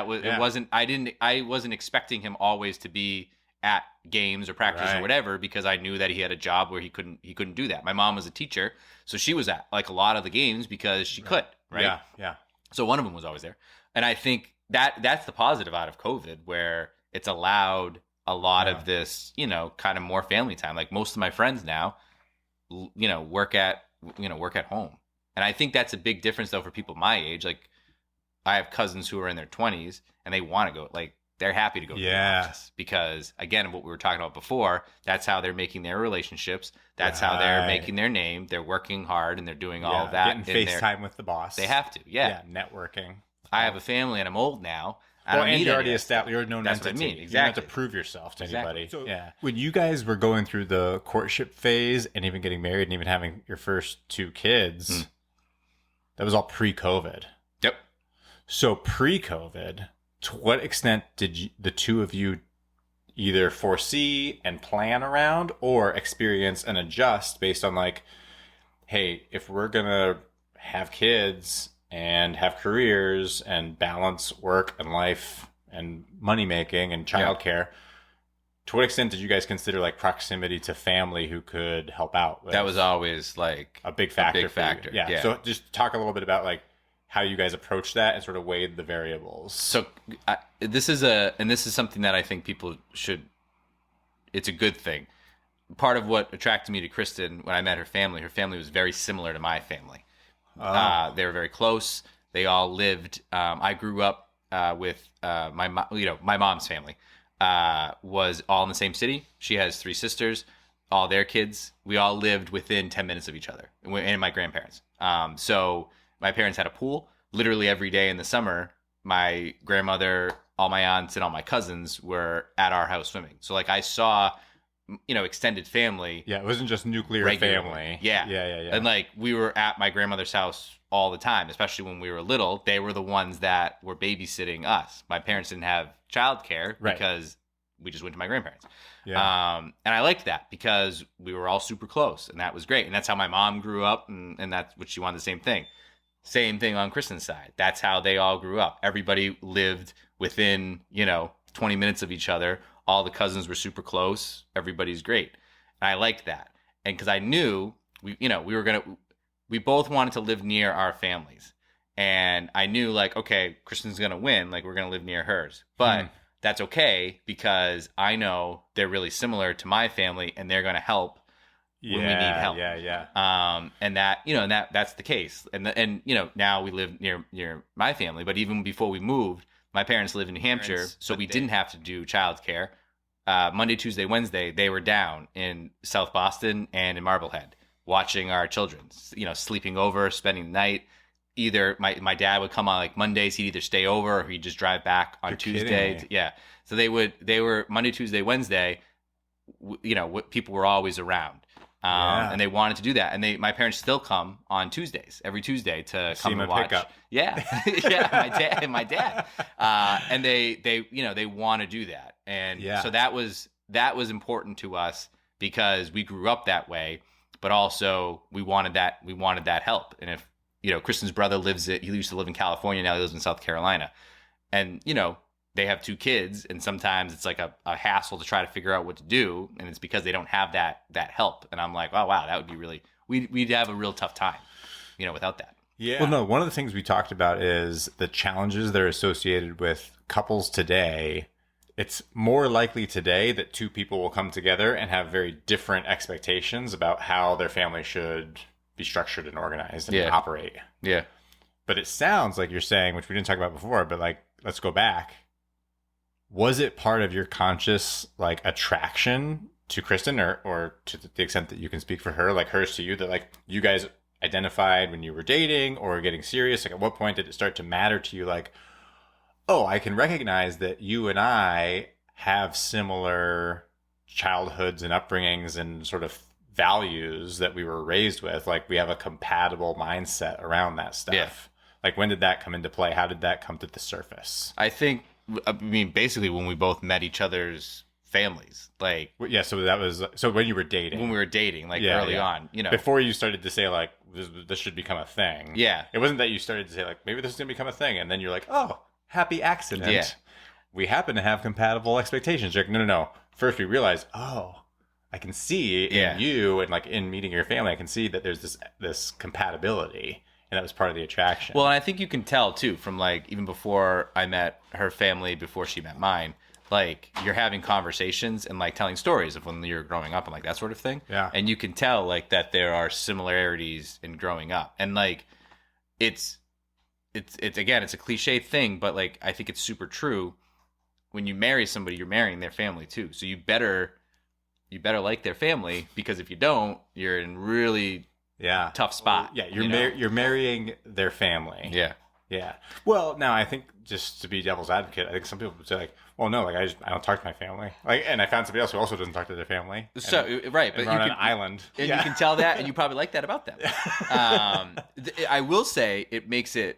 I wasn't expecting him always to be at games or practice or whatever because I knew that he had a job where he couldn't do that. My mom was a teacher, so she was at like a lot of the games because she could, right? Yeah. So one of them was always there. And I think that's the positive out of COVID where it's allowed a lot of this, kind of more family time. Like most of my friends now, work at home. And I think that's a big difference though for people my age. Like I have cousins who are in their 20s and they want to go, like they're happy to go to the office because again, what we were talking about before, that's how they're making their relationships. That's how they're making their name. They're working hard and they're doing all of that. Getting FaceTime with the boss. They have to. Yeah. Networking. I have a family and I'm old now. And you're already established. You're a known entity. That's what I mean. Exactly. You don't have to prove yourself to anybody. So, when you guys were going through the courtship phase and even getting married and even having your first 2 kids, that was all pre-COVID. Yep. So pre-COVID, to what extent did the two of you either foresee and plan around or experience and adjust based on like, hey, if we're going to have kids and have careers and balance work and life and money making and childcare, to what extent did you guys consider like proximity to family who could help out? That was always like a big factor. Yeah. So just talk a little bit about like how you guys approach that and sort of weighed the variables. So this is something that I think people should, it's a good thing. Part of what attracted me to Kristen when I met her family was very similar to my family. They were very close. They all lived, I grew up with my mom's family was all in the same city. She has 3 sisters, all their kids. We all lived within 10 minutes of each other and my grandparents. So my parents had a pool. Literally every day in the summer, my grandmother, all my aunts, and all my cousins were at our house swimming. So like I saw extended family. Yeah, it wasn't just nuclear family. Yeah. Yeah. And like we were at my grandmother's house all the time, especially when we were little. They were the ones that were babysitting us. My parents didn't have childcare because we just went to my grandparents. Yeah. And I liked that because we were all super close, and that was great. And that's how my mom grew up, and that's what she wanted, the same thing. Same thing on Kristen's side. That's how they all grew up. Everybody lived within, 20 minutes of each other. All the cousins were super close. Everybody's great. And I liked that. And because I knew we both wanted to live near our families. And I knew like, okay, Kristen's going to win. Like we're going to live near hers. But that's okay because I know they're really similar to my family and they're going to help when we need help. Yeah. And that's the case. And now we live near my family. But even before we moved, my parents live in New Hampshire, so we didn't have to do childcare. Monday, Tuesday, Wednesday, they were down in South Boston and in Marblehead watching our children, sleeping over, spending the night. Either my dad would come on like Mondays, he'd either stay over or he'd just drive back on Tuesday. So they were Monday, Tuesday, Wednesday, people were always around. And they wanted to do that. And my parents still come on Tuesdays, every Tuesday to come and watch. Pickup. Yeah. My dad. And they want to do that. And so that was important to us because we grew up that way, but also we wanted that help. And if, Kristen's brother he used to live in California. Now he lives in South Carolina. And, they have 2 kids, and sometimes it's like a hassle to try to figure out what to do, and it's because they don't have that help. And I'm like, oh wow, that would be really we'd have a real tough time, without that. Yeah. Well, no, one of the things we talked about is the challenges that are associated with couples today. It's more likely today that 2 people will come together and have very different expectations about how their family should be structured and organized and operate. Yeah. But it sounds like you're saying, which we didn't talk about before, but like, let's go back. Was it part of your conscious like attraction to Kristen or to the extent that you can speak for her, like hers to you, that like you guys identified when you were dating or getting serious? Like at what point did it start to matter to you? Like, oh, I can recognize that you and I have similar childhoods and upbringings and sort of values that we were raised with. Like we have a compatible mindset around that stuff. Yeah. Like when did that come into play? How did that come to the surface? I mean, basically when we both met each other's families, like so when you were dating, when we were dating, like early on, before you started to say like this should become a thing. Yeah, it wasn't that you started to say like maybe this is gonna become a thing, and then you're like, oh, happy accident. Yeah, we happen to have compatible expectations. You're like, no. First we realized, oh, I can see in you and like in meeting your family, I can see that there's this compatibility. And that was part of the attraction. Well, and I think you can tell, too, from, like, even before I met her family, before she met mine, like, you're having conversations and, like, telling stories of when you're growing up and, like, that sort of thing. Yeah. And you can tell, like, that there are similarities in growing up. And, like, it's again, it's a cliche thing, but, like, I think it's super true. When you marry somebody, you're marrying their family, too. So you better like their family, because if you don't, you're in really... tough spot. You're marrying their family. Yeah. Well, now I think, just to be devil's advocate, I think some people would say like, well, no, like I don't talk to my family. Like, and I found somebody else who also doesn't talk to their family. So right, but you're on an island, and you can tell that, and you probably like that about them. I will say it makes it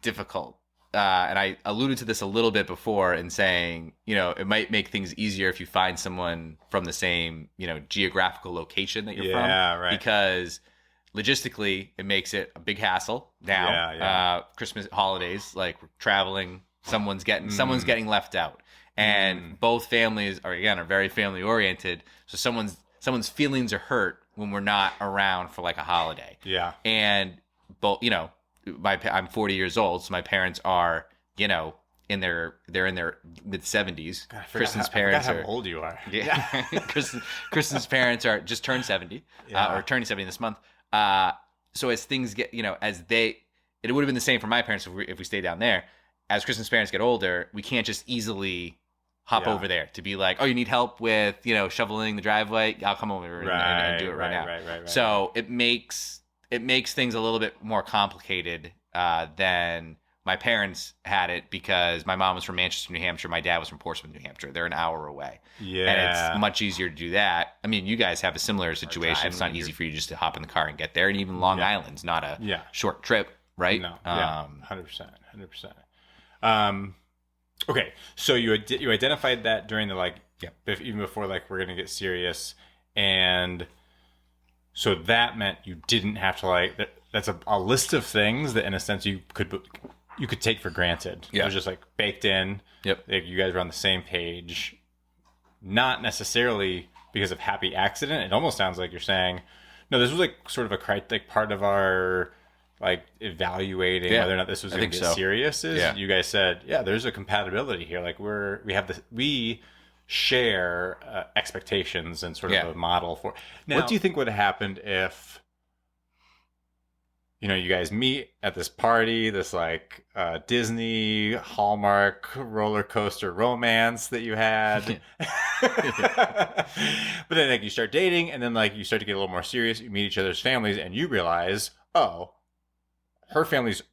difficult. And I alluded to this a little bit before in saying, it might make things easier if you find someone from the same, geographical location that you're from. Yeah, right. Because logistically, it makes it a big hassle now. Yeah. Christmas holidays, like we're traveling, someone's getting left out. And both families are very family oriented. So someone's feelings are hurt when we're not around for like a holiday. Yeah. And both, I'm 40 years old, so my parents are, they're in their mid 70s. Kristen's parents I forgot how old you are. Yeah. Kristen's parents are just turned 70, or turning 70 this month. So as things get, it would have been the same for my parents if we stayed down there. As Kristen's parents get older, we can't just easily hop over there to be like, oh, you need help with, shoveling the driveway? I'll come over and do it right now. Right. So it makes things a little bit more complicated than my parents had it because my mom was from Manchester, New Hampshire. My dad was from Portsmouth, New Hampshire. They're an hour away. Yeah. And it's much easier to do that. I mean, you guys have a similar situation. It's not easy for you just to hop in the car and get there. And even Long Island's not a short trip, right? No. 100%. 100%. Okay. So you identified that during the even before like we're going to get serious. And so that meant you didn't have to that's a list of things that in a sense you could take for granted. Yeah. It was just like baked in. Yep. Like, you guys were on the same page, not necessarily because of happy accident. It almost sounds like you're saying, no, this was like sort of a part of our like evaluating whether or not this was going to get serious. You guys said, there's a compatibility here. Like we share expectations and sort of a model for. Now, what do you think would have happened if, you guys meet at this party, this like Disney Hallmark roller coaster romance that you had, but then like you start dating, and then like you start to get a little more serious. You meet each other's families, and you realize, oh, her family's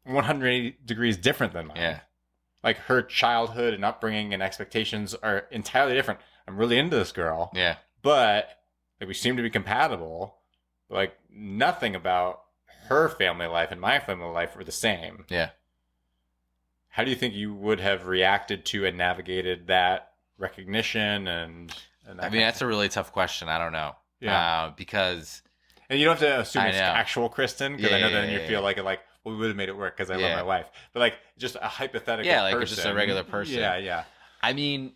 180 degrees different than mine. Yeah. Like her childhood and upbringing and expectations are entirely different. I'm really into this girl. Yeah. But like we seem to be compatible. Like nothing about her family life and my family life were the same. Yeah. How do you think you would have reacted to and navigated that recognition and that I mean, that's a really tough question. I don't know. Yeah. Because and you don't have to assume it's actual Kristen, because I know then you feel like we would have made it work because I love my wife. But like just a hypothetical person. Like just a regular person. Yeah. I mean,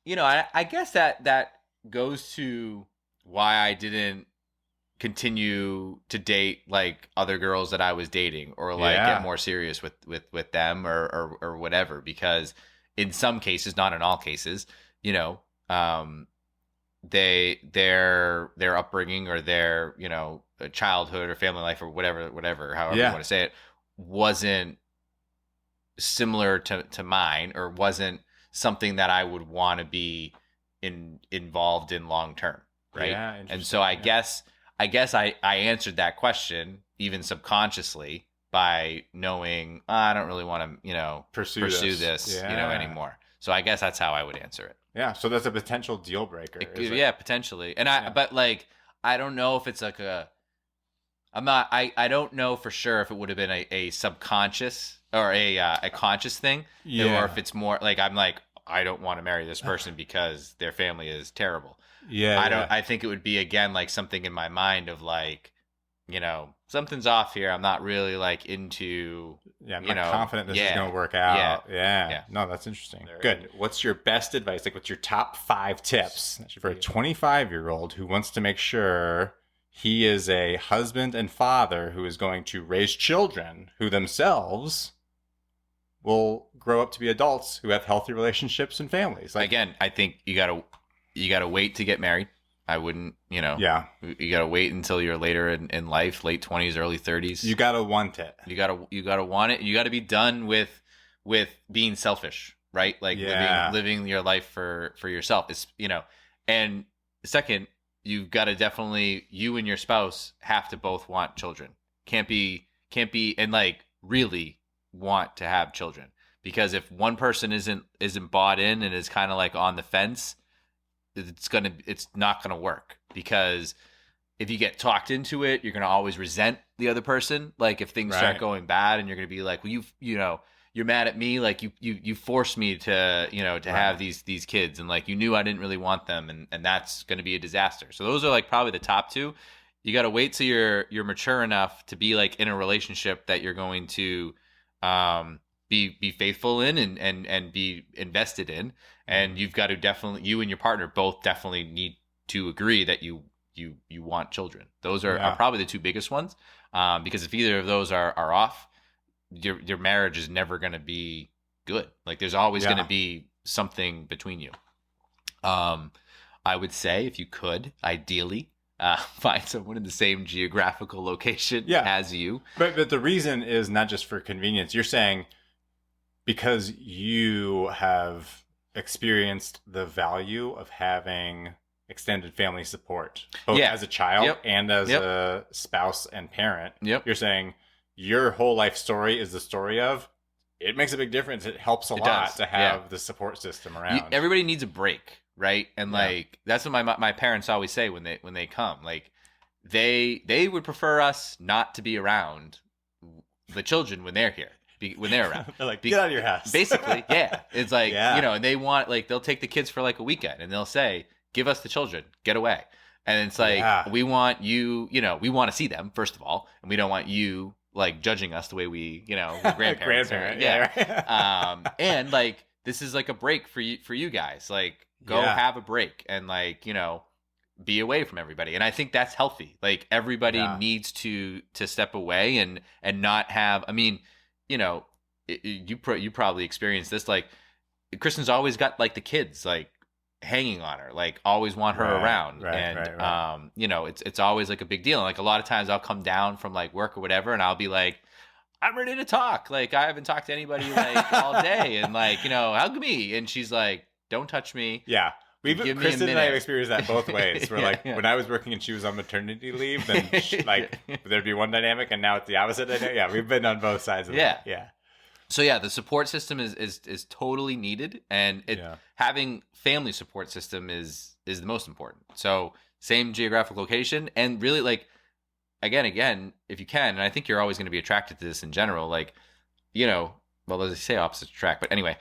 I guess that goes to why I didn't continue to date like other girls that I was dating, or like get more serious with them or whatever, because in some cases, not in all cases, their upbringing or their childhood or family life or whatever however you want to say it wasn't similar to mine, or wasn't something that I would want to be involved in long term, right? And so I guess I answered that question even subconsciously by knowing I don't really want to pursue this anymore. So I guess that's how I would answer it. Yeah, so that's a potential deal breaker. Potentially. And but like I don't know if it's like I don't know for sure if it would have been a subconscious or a conscious thing, or if it's more like I'm like, I don't want to marry this person because their family is terrible. I think it would be again like something in my mind of like, something's off here. I'm not really like into. I'm not confident this is going to work out. Yeah. No, that's interesting. Good. What's your best advice? Like, what's your top 5 tips for a 25-year-old who wants to make sure he is a husband and father who is going to raise children who themselves will grow up to be adults who have healthy relationships and families? Like, again, I think you gotta wait to get married. I wouldn't, you gotta wait until you're later in life, late 20s, early 30s. You gotta want it. You gotta want it. You gotta be done with being selfish, right? Like living your life for yourself. It's, and second, you've got to definitely, you and your spouse have to both want children. Can't be and like really want to have children, because if one person isn't bought in and is kind of like on the fence, it's not gonna work, because if you get talked into it, you're gonna always resent the other person. Like if things start going bad, and you're gonna be like, well, you're mad at me, like you forced me to have these kids, and like you knew I didn't really want them, and that's gonna be a disaster. So those are like probably the top 2. You got to wait till you're mature enough to be like in a relationship that you're going to be faithful in and be invested in, and you've got to definitely, you and your partner both definitely need to agree that you want children. Those are probably the 2 biggest ones, because if either of those are off, your marriage is never going to be good. Like there's always going to be something between you. I would say if you could, ideally, find someone in the same geographical location as you. But the reason is not just for convenience. You're saying because you have experienced the value of having extended family support, both as a child and as a spouse and parent. You're saying your whole life story is the story of, it makes a big difference. It helps a lot to have the support system around. Everybody needs a break, right? And like that's what my parents always say when they come. Like they would prefer us not to be around the children when they're here. When they're around. They're like, get out of your house. Basically, yeah. It's like, and they want, like, they'll take the kids for like a weekend and they'll say, give us the children, get away. And it's like, we want you, we want to see them, first of all. And we don't want you, like, judging us the way we, the grandparents. And like, this is like a break for you guys. Like, go have a break and like, be away from everybody. And I think that's healthy. Like, everybody needs to step away and not have, I mean, you probably experienced this. Like, Kristen's always got like the kids like hanging on her, like always want her around, and it's always like a big deal. And like a lot of times I'll come down from like work or whatever, and I'll be like, I'm ready to talk. Like I haven't talked to anybody like all day, and like hug me. And she's like, don't touch me. Yeah. Kristen and I have experienced that both ways. Where like when I was working and she was on maternity leave, then there'd be one dynamic, and now it's the opposite dynamic. Yeah, we've been on both sides of that. Yeah. So yeah, the support system is totally needed, and having family support system is the most important. So same geographic location, and really like again, if you can, and I think you're always going to be attracted to this in general. Like well, as I say, opposites attract, but anyway,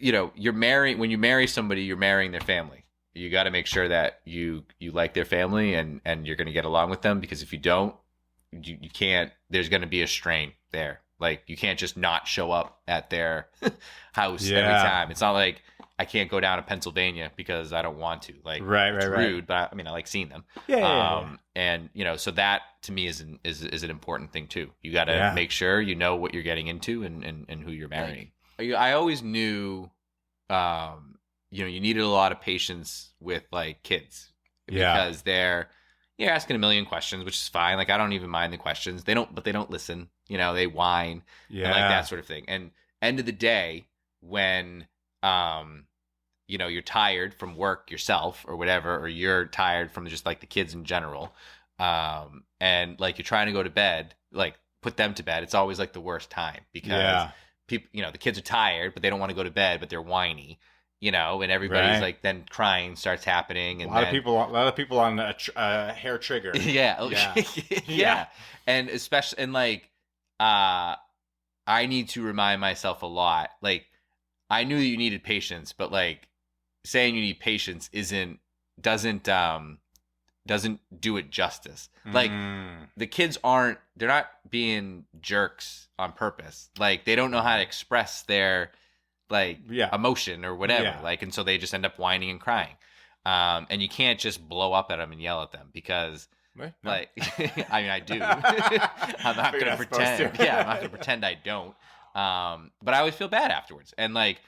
when you marry somebody, you're marrying their family. You got to make sure that you like their family and you're going to get along with them, because if you don't, you can't, there's going to be a strain there. Like you can't just not show up at their house every time. It's not like I can't go down to Pennsylvania because I don't want to. Like it's rude, but I like seeing them. And so that to me is an important thing too. You got to make sure you know what you're getting into and who you're marrying. I always knew, you needed a lot of patience with like kids because they're asking a million questions, which is fine. Like I don't even mind the questions. They don't listen. They whine and like that sort of thing. And end of the day, when you're tired from work yourself or whatever, or you're tired from just like the kids in general, and like you're trying to go to bed, like put them to bed. It's always like the worst time because people, the kids are tired, but they don't want to go to bed, but they're whiny, and everybody's like then crying starts happening. And a lot of people on a hair trigger. Yeah. And especially, and like, I need to remind myself a lot. Like, I knew you needed patience, but like saying you need patience doesn't do it justice. Like the kids they're not being jerks on purpose. Like they don't know how to express their emotion or whatever. Like, and so they just end up whining and crying. And you can't just blow up at them and yell at them because like, I do. I'm not going to pretend. I'm not going to pretend I don't. But I always feel bad afterwards. And like,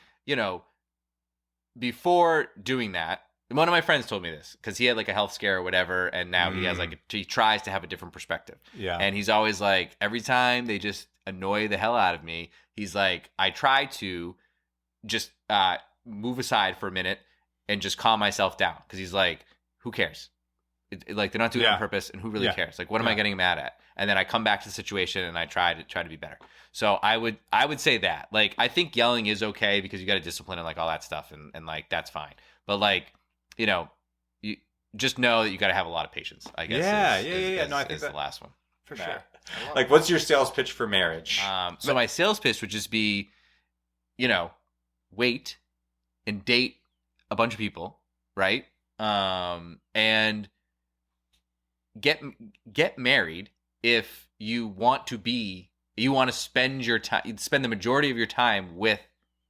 before doing that, one of my friends told me this because he had like a health scare or whatever, and now he has he tries to have a different perspective. And he's always like, every time they just annoy the hell out of me, he's like, I try to just move aside for a minute and just calm myself down, because he's like, who cares? Like they're not doing it on purpose, and who really cares? Like, what am I getting mad at? And then I come back to the situation and I try to be better. So I would say that, like, I think yelling is okay because you got to discipline and like all that stuff, and like that's fine. But like, you just know that you got to have a lot of patience, I guess. No, I think that's the last one for sure. Like, what's your sales pitch for marriage? So my sales pitch would just be, wait and date a bunch of people, right? And get married if you want to spend the majority of your time with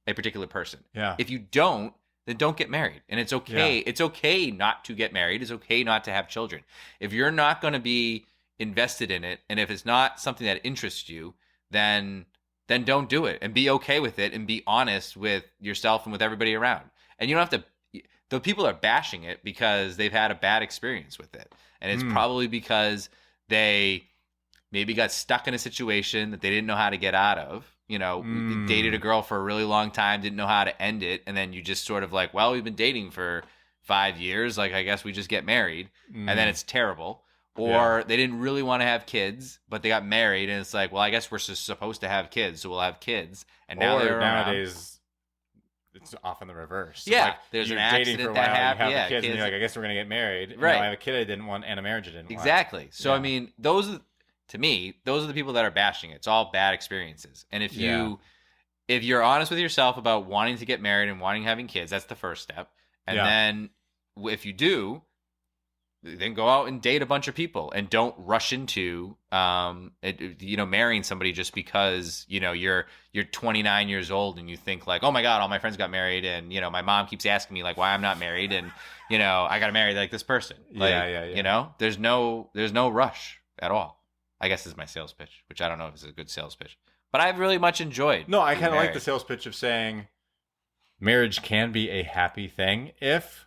a particular person. If you don't, then don't get married. And it's okay. It's okay not to get married. It's okay not to have children. If you're not going to be invested in it, and if it's not something that interests you, then don't do it, and be okay with it, and be honest with yourself and with everybody around. And you don't have to, though people are bashing it because they've had a bad experience with it. And it's probably because they maybe got stuck in a situation that they didn't know how to get out of. Dated a girl for a really long time, didn't know how to end it. And then you just sort of like, well, we've been dating for 5 years. Like, I guess we just get married. And then it's terrible. or they didn't really want to have kids, but they got married, and it's like, well, I guess we're supposed to have kids, so we'll have kids. And now nowadays, it's often the reverse. Yeah, like, there's an accident dating for a while, that happened. You have kids, and you're like, I guess we're gonna get married. Right. I have a kid I didn't want, and a marriage I didn't want. Exactly. So I mean, those are the people that are bashing it. It's all bad experiences. And if you're honest with yourself about wanting to get married and wanting having kids, that's the first step. And then if you do, then go out and date a bunch of people and don't rush into marrying somebody just because you're 29 years old and you think like, oh my god, all my friends got married, and my mom keeps asking me like why I'm not married, and I got to marry like this person. There's no rush at all, I guess, is my sales pitch, which I don't know if it's a good sales pitch, but I've really much enjoyed. No, I kind of like the sales pitch of saying marriage can be a happy thing if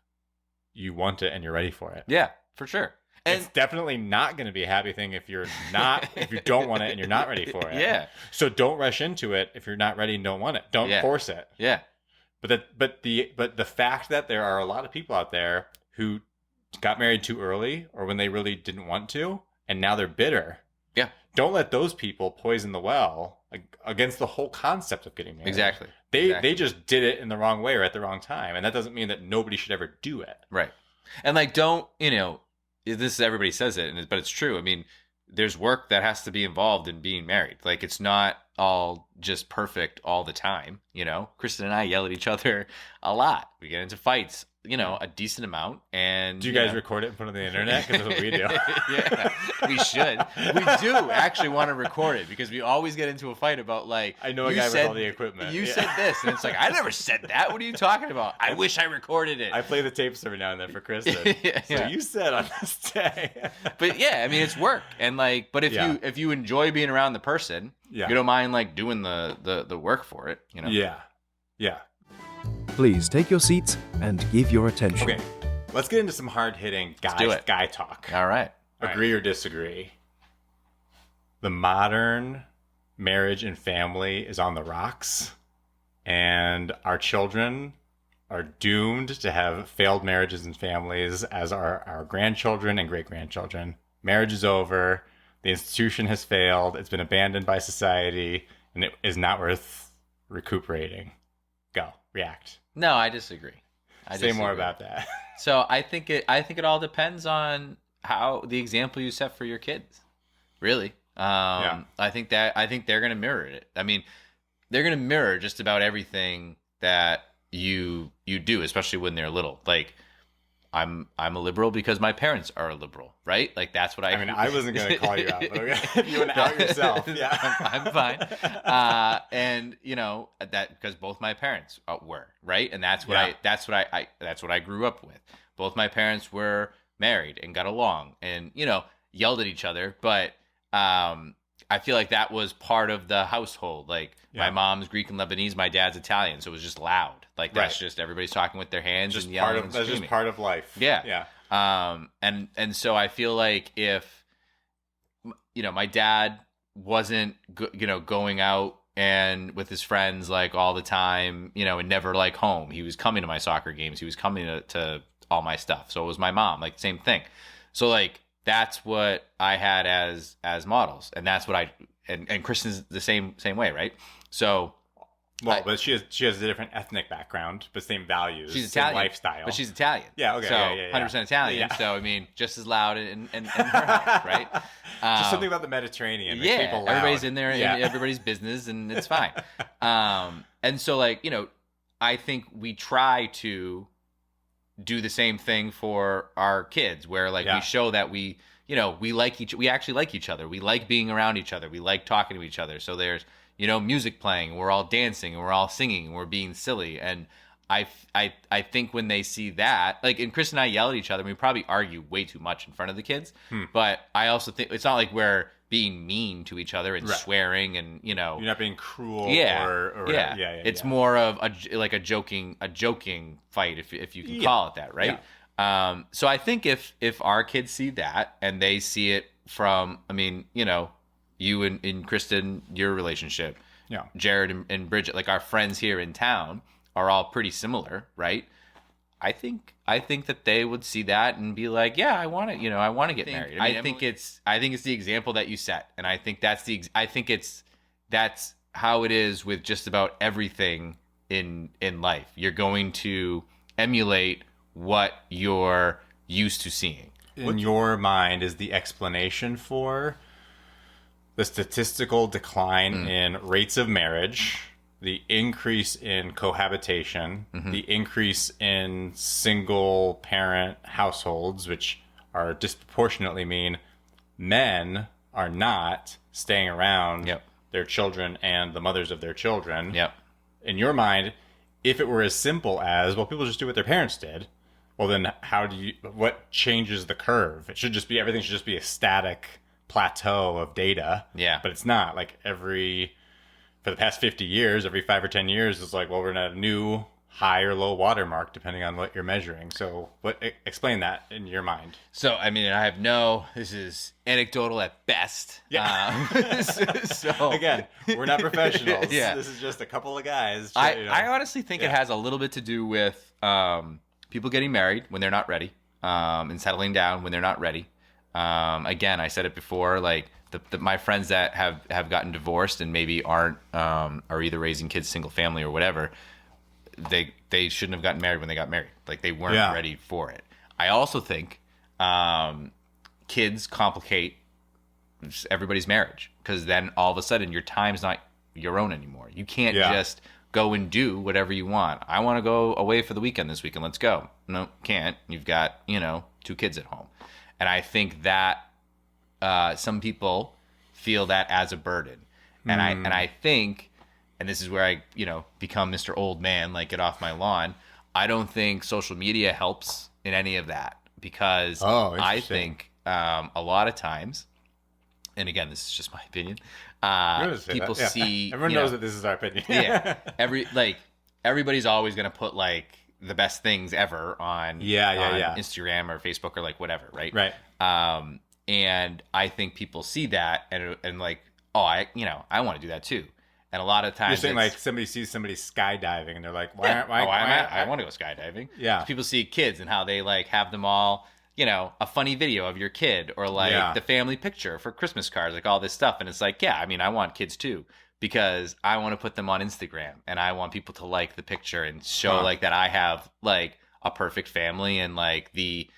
you want it and you're ready for it. Yeah, for sure. And it's definitely not going to be a happy thing if you're not, if you don't want it and you're not ready for it. Yeah. So don't rush into it if you're not ready and don't want it. Don't force it. Yeah. But the fact that there are a lot of people out there who got married too early or when they really didn't want to, and now they're bitter. Yeah. Don't let those people poison the well against the whole concept of getting married. Exactly. They just did it in the wrong way or at the wrong time, and that doesn't mean that nobody should ever do it. Right. And like, don't, this everybody says it, but it's true. I mean, there's work that has to be involved in being married. Like, it's not all just perfect all the time. Kristen and I yell at each other a lot. We get into fights, a decent amount. And do you guys record it and put it on the internet? Because that's what we do. Yeah, we should. We do actually want to record it because we always get into a fight about like, I know a guy with all the equipment. You said this, and it's like, I never said that. What are you talking about? I wish I recorded it. I play the tapes every now and then for Kristen. So you said on this day. But yeah, I mean, it's work, and like, but if you enjoy being around the person, you don't mind like doing the work for it. Yeah. Please take your seats and give your attention. Okay, let's get into some hard-hitting guy talk. All right. Agree or disagree? The modern marriage and family is on the rocks, and our children are doomed to have failed marriages and families, as are our grandchildren and great-grandchildren. Marriage is over. The institution has failed. It's been abandoned by society, and it is not worth recuperating. Go. React. No, I disagree. Say more about that. So I think it all depends on how the example you set for your kids. Really. I think they're going to mirror it. I mean, they're going to mirror just about everything that you do, especially when they're little. Like, I'm a liberal because my parents are a liberal, right? Like, that's what I mean, I wasn't going to call you out, but okay. If you want to out yourself, yeah. I'm fine. And that because both my parents were, right? And that's what I grew up with. Both my parents were married and got along and, yelled at each other, but I feel like that was part of the household. Like, my mom's Greek and Lebanese, my dad's Italian, so it was just loud. Like, that's just everybody's talking with their hands and yelling and screaming. That's just part of life. Yeah. And so I feel like if my dad wasn't going out and with his friends like all the time, and never like home. He was coming to my soccer games. He was coming to all my stuff. So it was my mom, like same thing. So like that's what I had as models, and that's what and Kristen's the same way, right? So. Well, but she has a different ethnic background, but same values, she's Italian, same lifestyle. But she's Italian. Yeah, okay. So 100% Italian. Yeah. So, I mean, just as loud in her house, right? Just something about the Mediterranean. Makes people loud. Everybody's in there in everybody's business, and it's fine. And so, like, I think we try to do the same thing for our kids, where, like, we show that we actually like each other. We like being around each other. We like talking to each other. So there's music playing, and we're all dancing, and we're all singing, and we're being silly. And I think when they see that, like, and Chris and I yell at each other, and we probably argue way too much in front of the kids. But I also think it's not like we're being mean to each other and swearing, and you're not being cruel. It's more of a joking fight, if you can call it that, right? So I think if our kids see that, and they see it from, I mean, you and Kristen, your relationship, Jared and Bridget, like our friends here in town are all pretty similar, right? I think that they would see that and be like, yeah, I want to, I want to get married. I think it's the example that you set, and I think that's how it is with just about everything in life. You're going to emulate what you're used to seeing. In your mind, is the explanation for the statistical decline in rates of marriage, the increase in cohabitation, the increase in single parent households, which are disproportionately mean men are not staying around their children and the mothers of their children. In your mind, if it were as simple as, well, people just do what their parents did, well, then what changes the curve? Everything should just be a static plateau of data. But it's not. Like for the past 50 years, every 5 or 10 years, it's like, well, we're at a new high or low watermark depending on what you're measuring. So explain that in your mind. So, I mean, this is anecdotal at best. So again, we're not professionals. This is just a couple of guys. I honestly think it has a little bit to do with people getting married when they're not ready, and settling down when they're not ready. Again, I said it before, like my friends that have gotten divorced and maybe are either raising kids single family or whatever, they shouldn't have gotten married when they got married. Like they weren't ready for it. I also think kids complicate everybody's marriage, because then all of a sudden your time's not your own anymore. You can't just go and do whatever you want. I want to go away for the weekend this weekend. Let's go. No, can't. You've got 2 kids at home. And I think that some people feel that as a burden. And I think, and this is where I, become Mr. Old Man, like get off my lawn. I don't think social media helps in any of that, because I think a lot of times, and again, this is just my opinion, people see, everyone knows that this is our opinion. Everybody's always going to put like the best things ever on Instagram or Facebook or like whatever, right? And I think people see that and like, I want to do that too. And a lot of times, you're saying like somebody sees somebody skydiving and they're like, why I want to go skydiving. People see kids and how they like have them all, a funny video of your kid, or like the family picture for Christmas cards, like all this stuff. And it's like, I want kids too, because I want to put them on Instagram and I want people to like the picture and show like that I have like a perfect family and like the,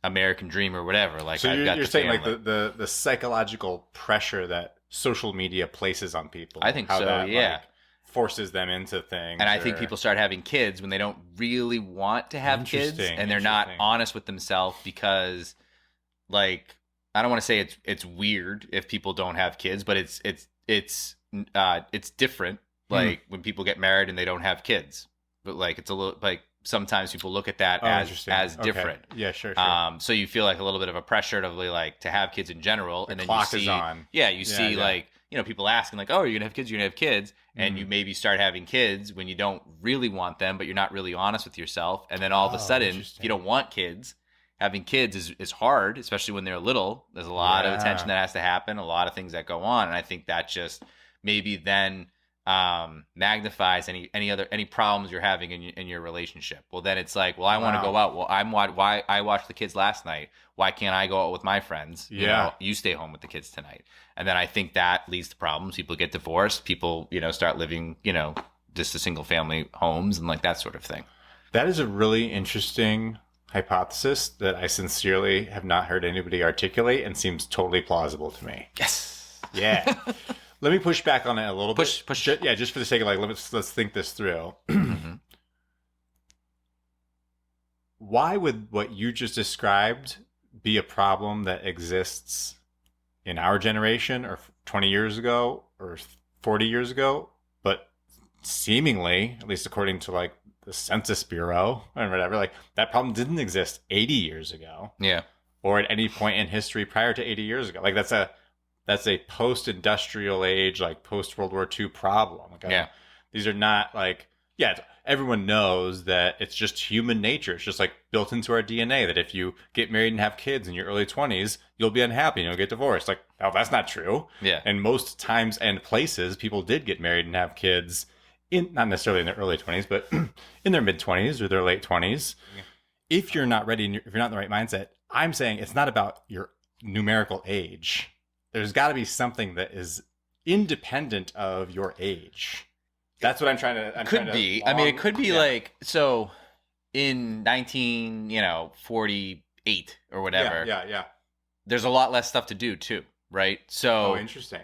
American dream or whatever. Like, so you're saying family. Like the psychological pressure that social media places on people. I think so. Like, forces them into things. And I think people start having kids when they don't really want to have kids, and they're not honest with themselves, because like, I don't want to say it's weird if people don't have kids, but it's different. Like when people get married and they don't have kids, but like, it's a little like, sometimes people look at that as different. Yeah, sure. So you feel like a little bit of a pressure to like to have kids in general, and then you see, is on. You see like, people asking like, oh, are you gonna have kids? You're gonna have kids, and you maybe start having kids when you don't really want them, but you're not really honest with yourself, and then all of a sudden, if you don't want kids, having kids is hard, especially when they're little. There's a lot of attention that has to happen, a lot of things that go on, and I think that just maybe then magnifies any problems you're having in your relationship. Well, then it's like, well, I want to go out. Well, why I watched the kids last night. Why can't I go out with my friends? You stay home with the kids tonight. And then I think that leads to problems. People get divorced. People, start living, just a single family homes and like that sort of thing. That is a really interesting hypothesis that I sincerely have not heard anybody articulate, and seems totally plausible to me. Yes. Yeah. Let me push back on it a little bit. Push. Yeah, just for the sake of like, let's think this through. Why would what you just described be a problem that exists in our generation, or 20 years ago, or 40 years ago, but seemingly, at least according to like the Census Bureau and whatever, like that problem didn't exist 80 years ago. Yeah. Or at any point in history prior to 80 years ago. Like that's a post-industrial age, like post-World War II problem. Like, these are not like, everyone knows that it's just human nature. It's just like built into our DNA that if you get married and have kids in your early 20s, you'll be unhappy and you'll get divorced. Like, oh, that's not true. Yeah. And most times and places, people did get married and have kids not necessarily in their early 20s, but in their mid 20s or their late 20s, if you're not ready, if you're not in the right mindset, I'm saying it's not about your numerical age. There's got to be something that is independent of your age. That's what I'm trying to. Could be. I mean, it could be like, so in 1948 or whatever. Yeah. There's a lot less stuff to do too, right? So, interesting.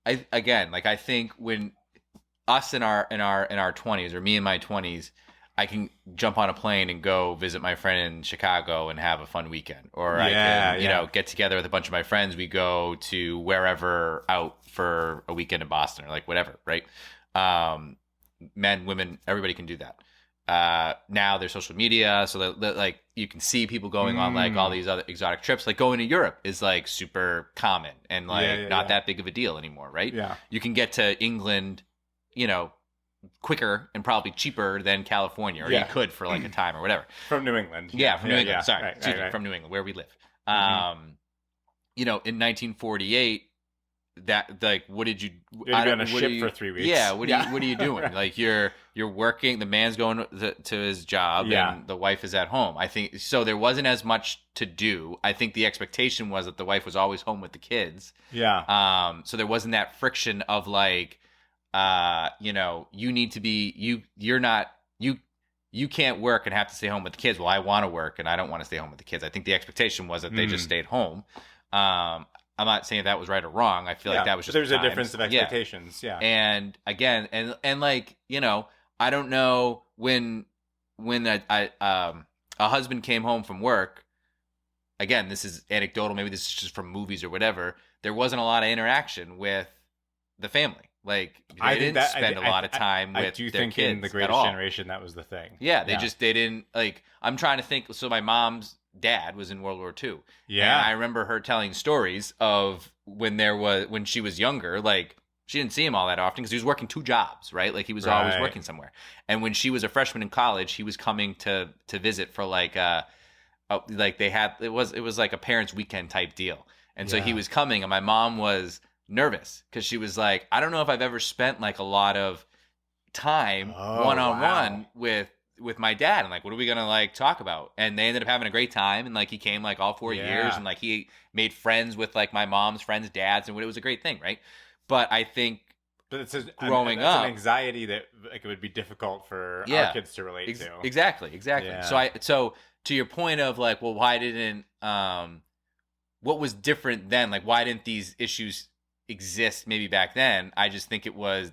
I think when us in our 20s, or me in my 20s, I can jump on a plane and go visit my friend in Chicago and have a fun weekend. Or I can, get together with a bunch of my friends. We go to wherever out for a weekend in Boston or like whatever, right? Men, women, everybody can do that. Now there's social media, so that like you can see people going on like all these other exotic trips. Like going to Europe is like super common and like not that big of a deal anymore, right? Yeah. You can get to England, quicker and probably cheaper than California, or you could for like a time or whatever. From New England. Yeah, from New England. Yeah. Sorry, Right. from New England, where we live. In 1948, that like, what did you? You'd be on a ship for 3 weeks. Yeah, what are you doing? Right. Like you're working. The man's going to his job, and the wife is at home. I think so. There wasn't as much to do. I think the expectation was that the wife was always home with the kids. Yeah. So there wasn't that friction of like, you need to be you can't work and have to stay home with the kids. Well, I want to work and I don't want to stay home with the kids. I think the expectation was that they just stayed home. I'm not saying that was right or wrong. I feel like that was just there's a difference of expectations. Yeah. And again, and like, I don't know when a husband came home from work, again, this is anecdotal, maybe this is just from movies or whatever, there wasn't a lot of interaction with the family. Like they didn't spend a lot of time with their kids. I do think in the Greatest Generation that was the thing. Yeah, they didn't like. I'm trying to think. So my mom's dad was in World War II. Yeah, and I remember her telling stories of when she was younger. Like she didn't see him all that often because he was working 2 jobs, right? Like he was always working somewhere. And when she was a freshman in college, he was coming to visit for like they had it was like a parents' weekend type deal. And so he was coming, and my mom was nervous because she was like, I don't know if I've ever spent like a lot of time one-on-one with my dad, and like, what are we gonna like talk about? And they ended up having a great time, and like he came like all 4 years, and like he made friends with like my mom's friends' dads, and it was a great thing, right? But I think it's growing up, an anxiety that like it would be difficult for our kids to relate to. Exactly. Yeah. So to your point of like, well, why didn't what was different then? Like, why didn't these issues exist maybe back then? I just think it was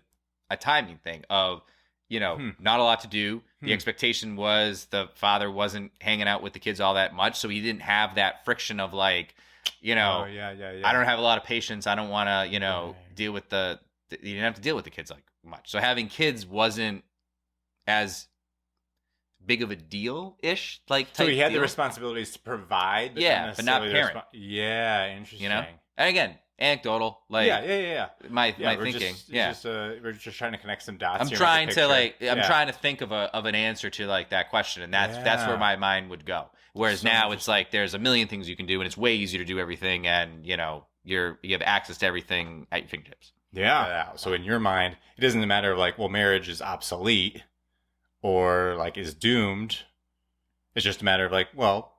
a timing thing of not a lot to do. The expectation was the father wasn't hanging out with the kids all that much, so he didn't have that friction of like, I don't have a lot of patience, I don't want to deal with you didn't have to deal with the kids like much, so having kids wasn't as big of a deal-ish, like so he had deal. The responsibilities to provide, but not parent. Interesting. And again, anecdotal, like my thinking. We're just trying to connect some dots. I'm trying to think of an answer to like that question, and that's where my mind would go. Whereas now it's like there's a million things you can do, and it's way easier to do everything, and you have access to everything at your fingertips. Yeah. So in your mind, it doesn't matter like, well, marriage is obsolete or like is doomed. It's just a matter of like, well,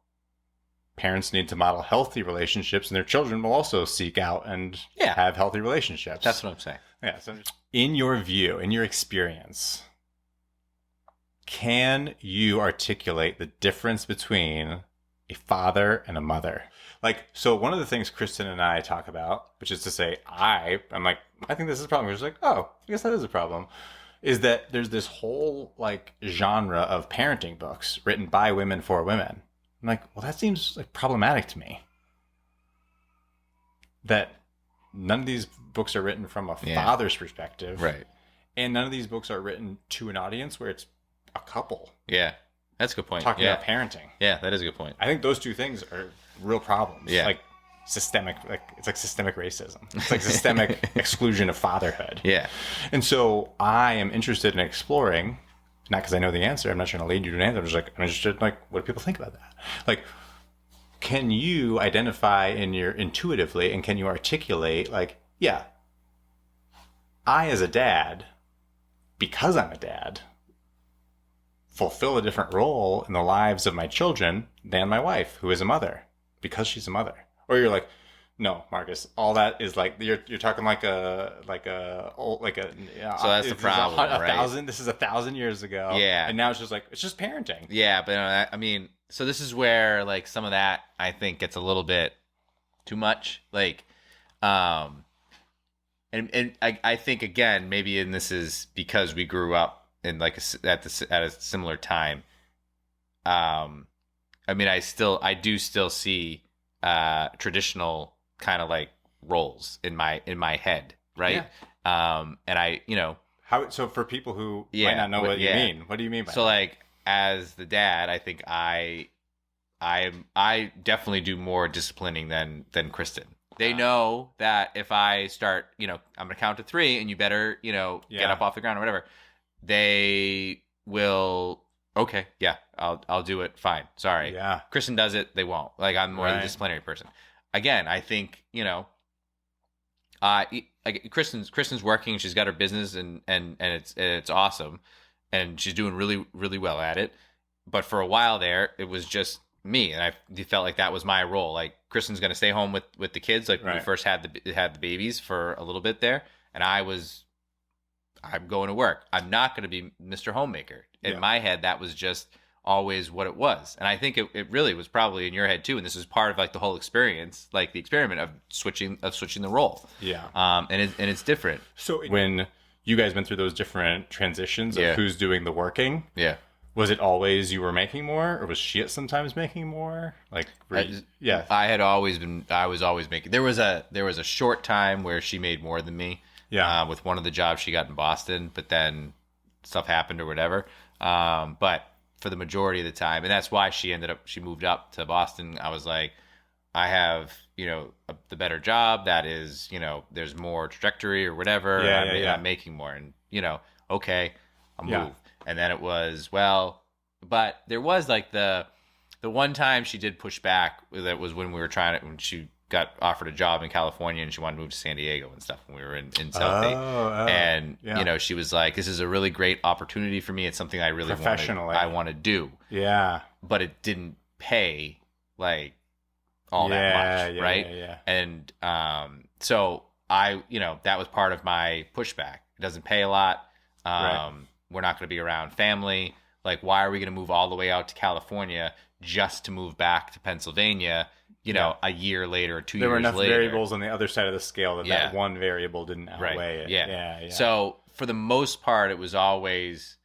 parents need to model healthy relationships, and their children will also seek out and have healthy relationships. That's what I'm saying. Yeah. So in your view, in your experience, can you articulate the difference between a father and a mother? Like, so one of the things Kristen and I talk about, which is to say, I'm like, I think this is a problem. We're just like, oh, I guess that is a problem. Is that there's this whole like genre of parenting books written by women for women. I'm like, well, that seems like problematic to me. That none of these books are written from a father's perspective. Right. And none of these books are written to an audience where it's a couple. Yeah. That's a good point. Talking about parenting. Yeah, that is a good point. I think those two things are real problems. Yeah. Like systemic, it's like systemic racism. It's like systemic exclusion of fatherhood. Yeah. And so I am interested in exploring, not because I know the answer, I'm not trying to lead you to an answer, I'm interested in like, what do people think about that? Like, can you identify intuitively, and can you articulate like, yeah, I, as a dad, because I'm a dad, fulfill a different role in the lives of my children than my wife, who is a mother, because she's a mother. Or you're like, no, Marcus, all that is like you're talking like a so that's the problem, right? This is 1,000 years ago, yeah, and now it's just parenting. Yeah, but I mean, so this is where like some of that I think gets a little bit too much, like, and I think again maybe, and this is because we grew up in like at a similar time. I mean, I do still see traditional kind of like roles in my head, right? Yeah. And I, how, so for people who might not know what you mean, what do you mean by so that? Like as the dad, I think I definitely do more disciplining than Kristen. They know that if I start, I'm going to count to 3 and you better, get up off the ground or whatever, they will, okay, yeah, I'll do it. Fine. Sorry. Yeah. Kristen does it. They won't. Like, I'm more the disciplinary person. Again, I think, Kristen's working. She's got her business and it's awesome. And she's doing really, really well at it. But for a while there, it was just me. And I felt like that was my role. Like, Kristen's going to stay home with the kids. Like, when we first had the babies for a little bit there. And I'm going to work. I'm not going to be Mr. Homemaker. In my head, that was just always what it was. And I think it really was probably in your head too. And this is part of like the whole experience, like the experiment of switching the role. Yeah. And it's different. So when you guys went through those different transitions of who's doing the working, was it always you were making more, or was she sometimes making more? Like, I was always making. There was a short time where she made more than me. Yeah. With one of the jobs she got in Boston, but then stuff happened or whatever. But for the majority of the time, and that's why she moved up to Boston. I was like, I have, the better job. That is, there's more trajectory or whatever. I'm making more, and okay, I'll move. And then it was, but there was like the one time she did push back. That was when when she got offered a job in California and she wanted to move to San Diego and stuff when we were in South Bay. And, she was like, this is a really great opportunity for me. It's something I really want to do. Yeah. But it didn't pay like all that much. Right. Yeah. And, so that was part of my pushback. It doesn't pay a lot. We're not going to be around family. Like, why are we going to move all the way out to California just to move back to Pennsylvania? A year later, 2 years later. There were enough variables on the other side of the scale that one variable didn't outweigh it. Yeah. So for the most part, it was always,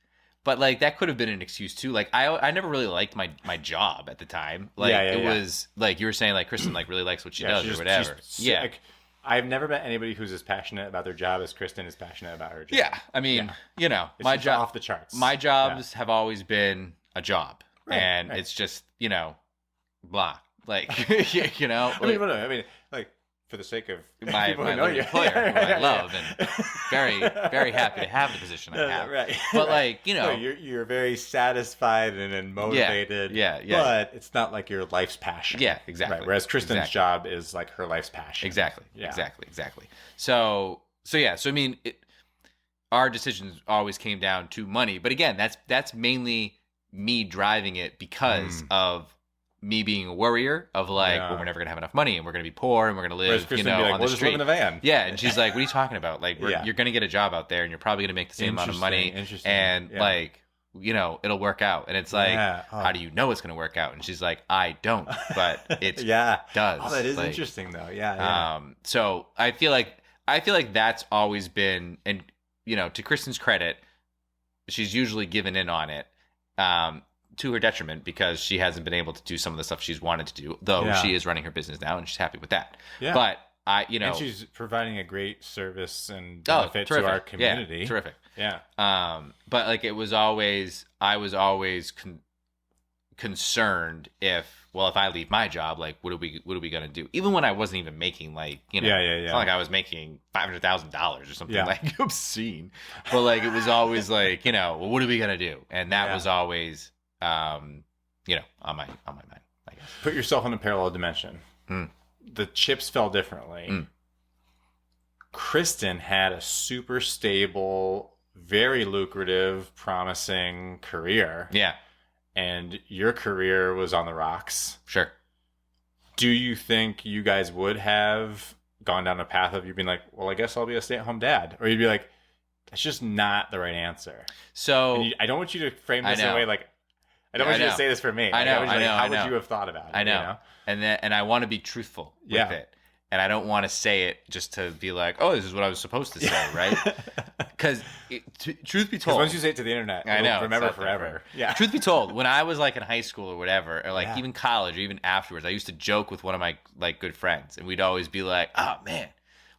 but like that could have been an excuse too. Like I never really liked my job at the time. Like it was like you were saying, like Kristen like really likes what she does or whatever. Like, I've never met anybody who's as passionate about their job as Kristen is passionate about her job. Yeah, I mean, it's my job off the charts. My jobs have always been a job, and it's just blah. Like, I mean, like, for the sake of my employer, who I love, and very, very happy to have the position I have. But like, you're very satisfied and motivated. But it's not like your life's passion. Yeah, exactly. Right. Whereas Kristen's job is like her life's passion. Exactly. Yeah. Exactly. So I mean, our decisions always came down to money. But again, that's mainly me driving it because of me being a worrier of like, well, we're never gonna have enough money and we're gonna be poor and we're gonna live, on the street. We'll just live in a van. Yeah, and she's like, what are you talking about? Like, you're gonna get a job out there and you're probably gonna make the same amount of money, and like, it'll work out. And it's like, how do you know it's gonna work out? And she's like, I don't, but it does. Oh, that is like, interesting though. Yeah. So I feel like that's always been, and to Kristen's credit, she's usually given in on it. To her detriment, because she hasn't been able to do some of the stuff she's wanted to do, though she is running her business now and she's happy with that. Yeah. But and she's providing a great service and benefit to our community. Yeah, terrific. Yeah. But like I was always concerned if I leave my job, like what are we gonna do? Even when I wasn't even making like it's not like I was making $500,000 or something like obscene, but like it was always like well, what are we gonna do? And that was always on my mind, I guess. Put yourself in a parallel dimension. The chips fell differently. Kristen had a super stable, very lucrative, promising career. Yeah. And your career was on the rocks. Sure. Do you think you guys would have gone down a path of you being like, well, I guess I'll be a stay-at-home dad? Or you'd be like, that's just not the right answer. So I don't want you to frame this in a way like, I don't want you to say this for me. I know. How would you have thought about it? I know. You know? And I want to be truthful with it. And I don't want to say it just to be like, oh, this is what I was supposed to say, right? Because truth be told, once you say it to the internet, I know, remember forever. Yeah. Truth be told, when I was like in high school or whatever, or like even college, or even afterwards, I used to joke with one of my like good friends, and we'd always be like, oh man,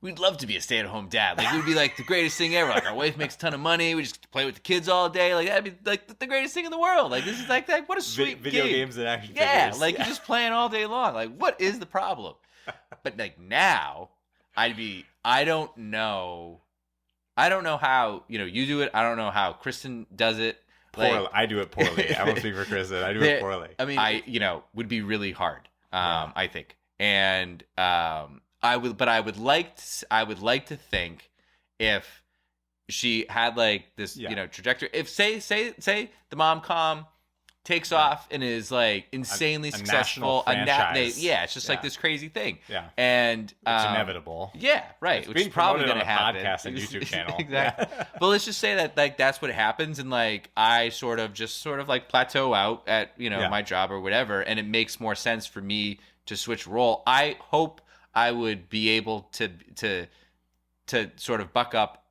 we'd love to be a stay-at-home dad. Like, it would be like the greatest thing ever. Like, our wife makes a ton of money. We just play with the kids all day. Like, that'd be like the greatest thing in the world. Like, this is like what a sweet video gig. games and action figures. Yeah, like you're just playing all day long. Like, what is the problem? But like now, I don't know how, you do it. I don't know how Kristen does it. Poorly. I do it poorly. I won't speak for Kristen. I do it poorly. I mean, would be really hard. I think. And, I would like to think if she had like this, trajectory, if say the MomComm takes off and is like insanely successful, it's just like this crazy thing. Yeah. And it's inevitable. Yeah, right. Which is probably going to happen. Podcast and YouTube channel. Exactly. But let's just say that like that's what happens, and like I sort of like plateau out at my job or whatever, and it makes more sense for me to switch role. I hope I would be able to sort of buck up.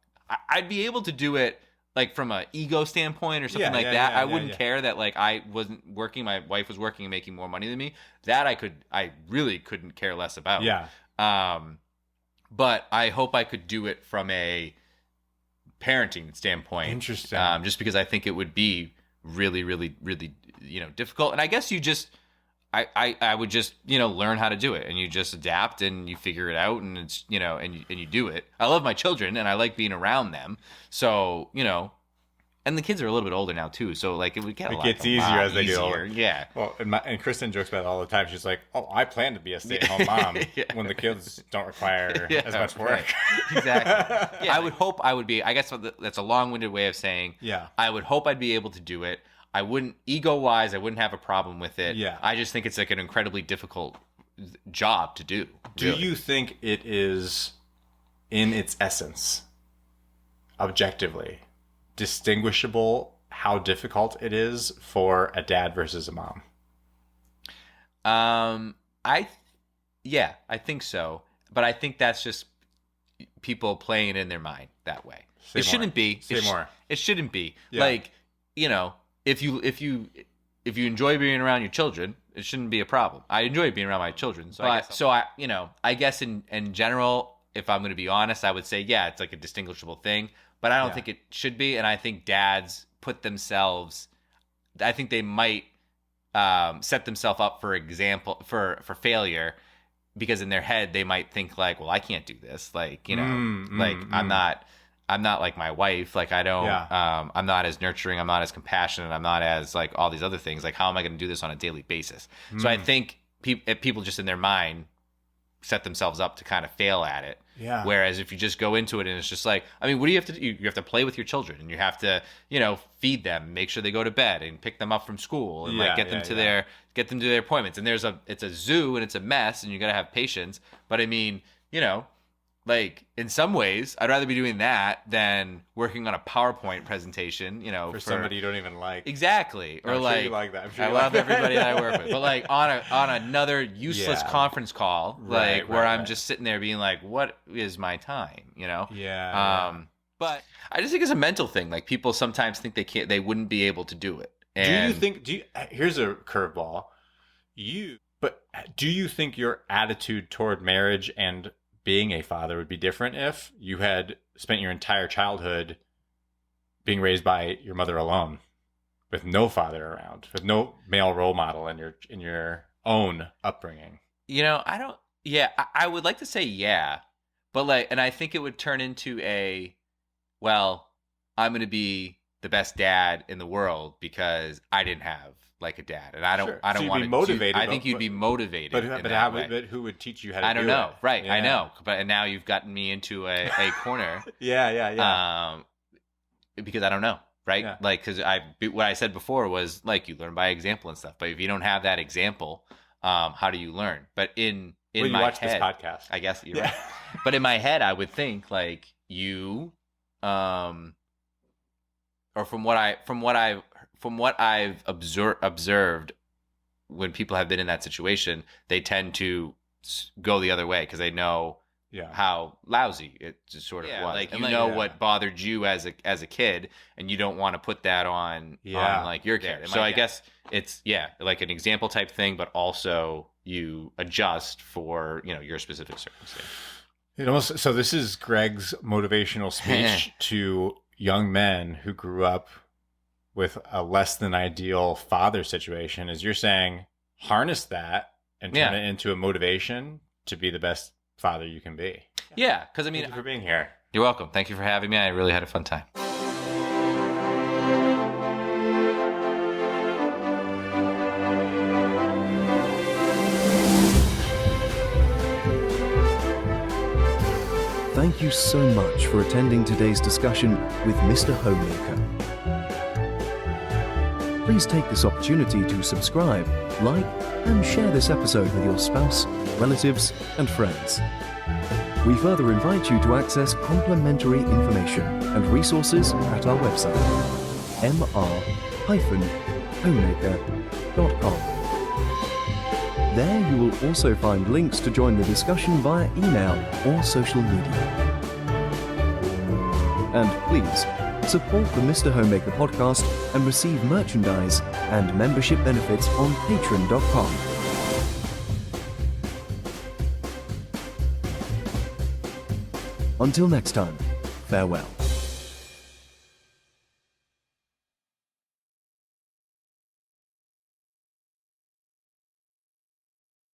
I'd be able to do it like from an ego standpoint or something like that. I wouldn't care that like I wasn't working, my wife was working and making more money than me. That I really couldn't care less about. Yeah. But I hope I could do it from a parenting standpoint. Interesting. Just because I think it would be really, really, really, difficult. And I guess you just, I would just, learn how to do it, and you just adapt and you figure it out, and it's, and you do it. I love my children and I like being around them. So, and the kids are a little bit older now too. So like it would get it gets easier as they get older. Yeah. Well, and Kristen jokes about it all the time. She's like, oh, I plan to be a stay-at-home mom when the kids don't require as much work. Right. Exactly. I would hope I would be, I guess that's a long-winded way of saying, I would hope I'd be able to do it. I wouldn't, ego-wise, I wouldn't have a problem with it. Yeah. I just think it's like an incredibly difficult job to do. Do you think it is, in its essence, objectively, distinguishable how difficult it is for a dad versus a mom? I think so. But I think that's just people playing in their mind that way. Shouldn't be. It shouldn't be. Yeah. Like, if you enjoy being around your children, it shouldn't be a problem. I enjoy being around my children. So I guess in general, if I'm going to be honest, I would say, it's like a distinguishable thing, but I don't think it should be. And I think dads I think they might set themselves up for for failure, because in their head, they might think like, well, I can't do this. Like, I'm not like my wife. Like I don't, I'm not as nurturing. I'm not as compassionate. I'm not as like all these other things. Like, how am I going to do this on a daily basis? So I think people just in their mind set themselves up to kind of fail at it. Yeah. Whereas if you just go into it and it's just like, I mean, what do you have to do? You have to play with your children, and you have to, feed them, make sure they go to bed, and pick them up from school, and get them to their appointments. And it's a zoo, and it's a mess, and you got to have patience. But I mean, like in some ways, I'd rather be doing that than working on a PowerPoint presentation, for somebody you don't even like. Exactly. Or I'm like, sure you like that. I love everybody that I work with, but like on another useless conference call, where I'm just sitting there being like, what is my time? Yeah. But I just think it's a mental thing. Like people sometimes think they wouldn't be able to do it. And here's a curveball. Do you think your attitude toward marriage and being a father would be different if you had spent your entire childhood being raised by your mother alone, with no father around, with no male role model in your own upbringing? I would like to say but like, and I think it would turn into I'm going to be the best dad in the world because I didn't have like a dad, and I don't So want to motivated. I think you'd be motivated. But who would teach you how to do it? I don't know. Right. Yeah. I know. And now you've gotten me into a corner. Yeah. Because I don't know. Right. Yeah. Like, because what I said before was like, you learn by example and stuff, but if you don't have that example, how do you learn? But in you my watch head, this podcast. I guess you're right. But in my head, I would think like you, or from what I've observed, when people have been in that situation, they tend to go the other way because they know how lousy it sort of was. Like what bothered you as a kid, and you don't want to put that on like your kid. So I guess it's like an example type thing, but also you adjust for your specific circumstance. So this is Greg's motivational speech to young men who grew up with a less than ideal father situation. Is you're saying harness that and turn it into a motivation to be the best father you can be. Yeah, because thank you for being here. You're welcome. Thank you for having me. I really had a fun time. Thank you so much for attending today's discussion with Mr. Homemaker. Please take this opportunity to subscribe, like, and share this episode with your spouse, relatives, and friends. We further invite you to access complimentary information and resources at our website, mrhomemaker.com. There you will also find links to join the discussion via email or social media. And please, support the Mr. Homemaker podcast and receive merchandise and membership benefits on patreon.com. Until next time, farewell.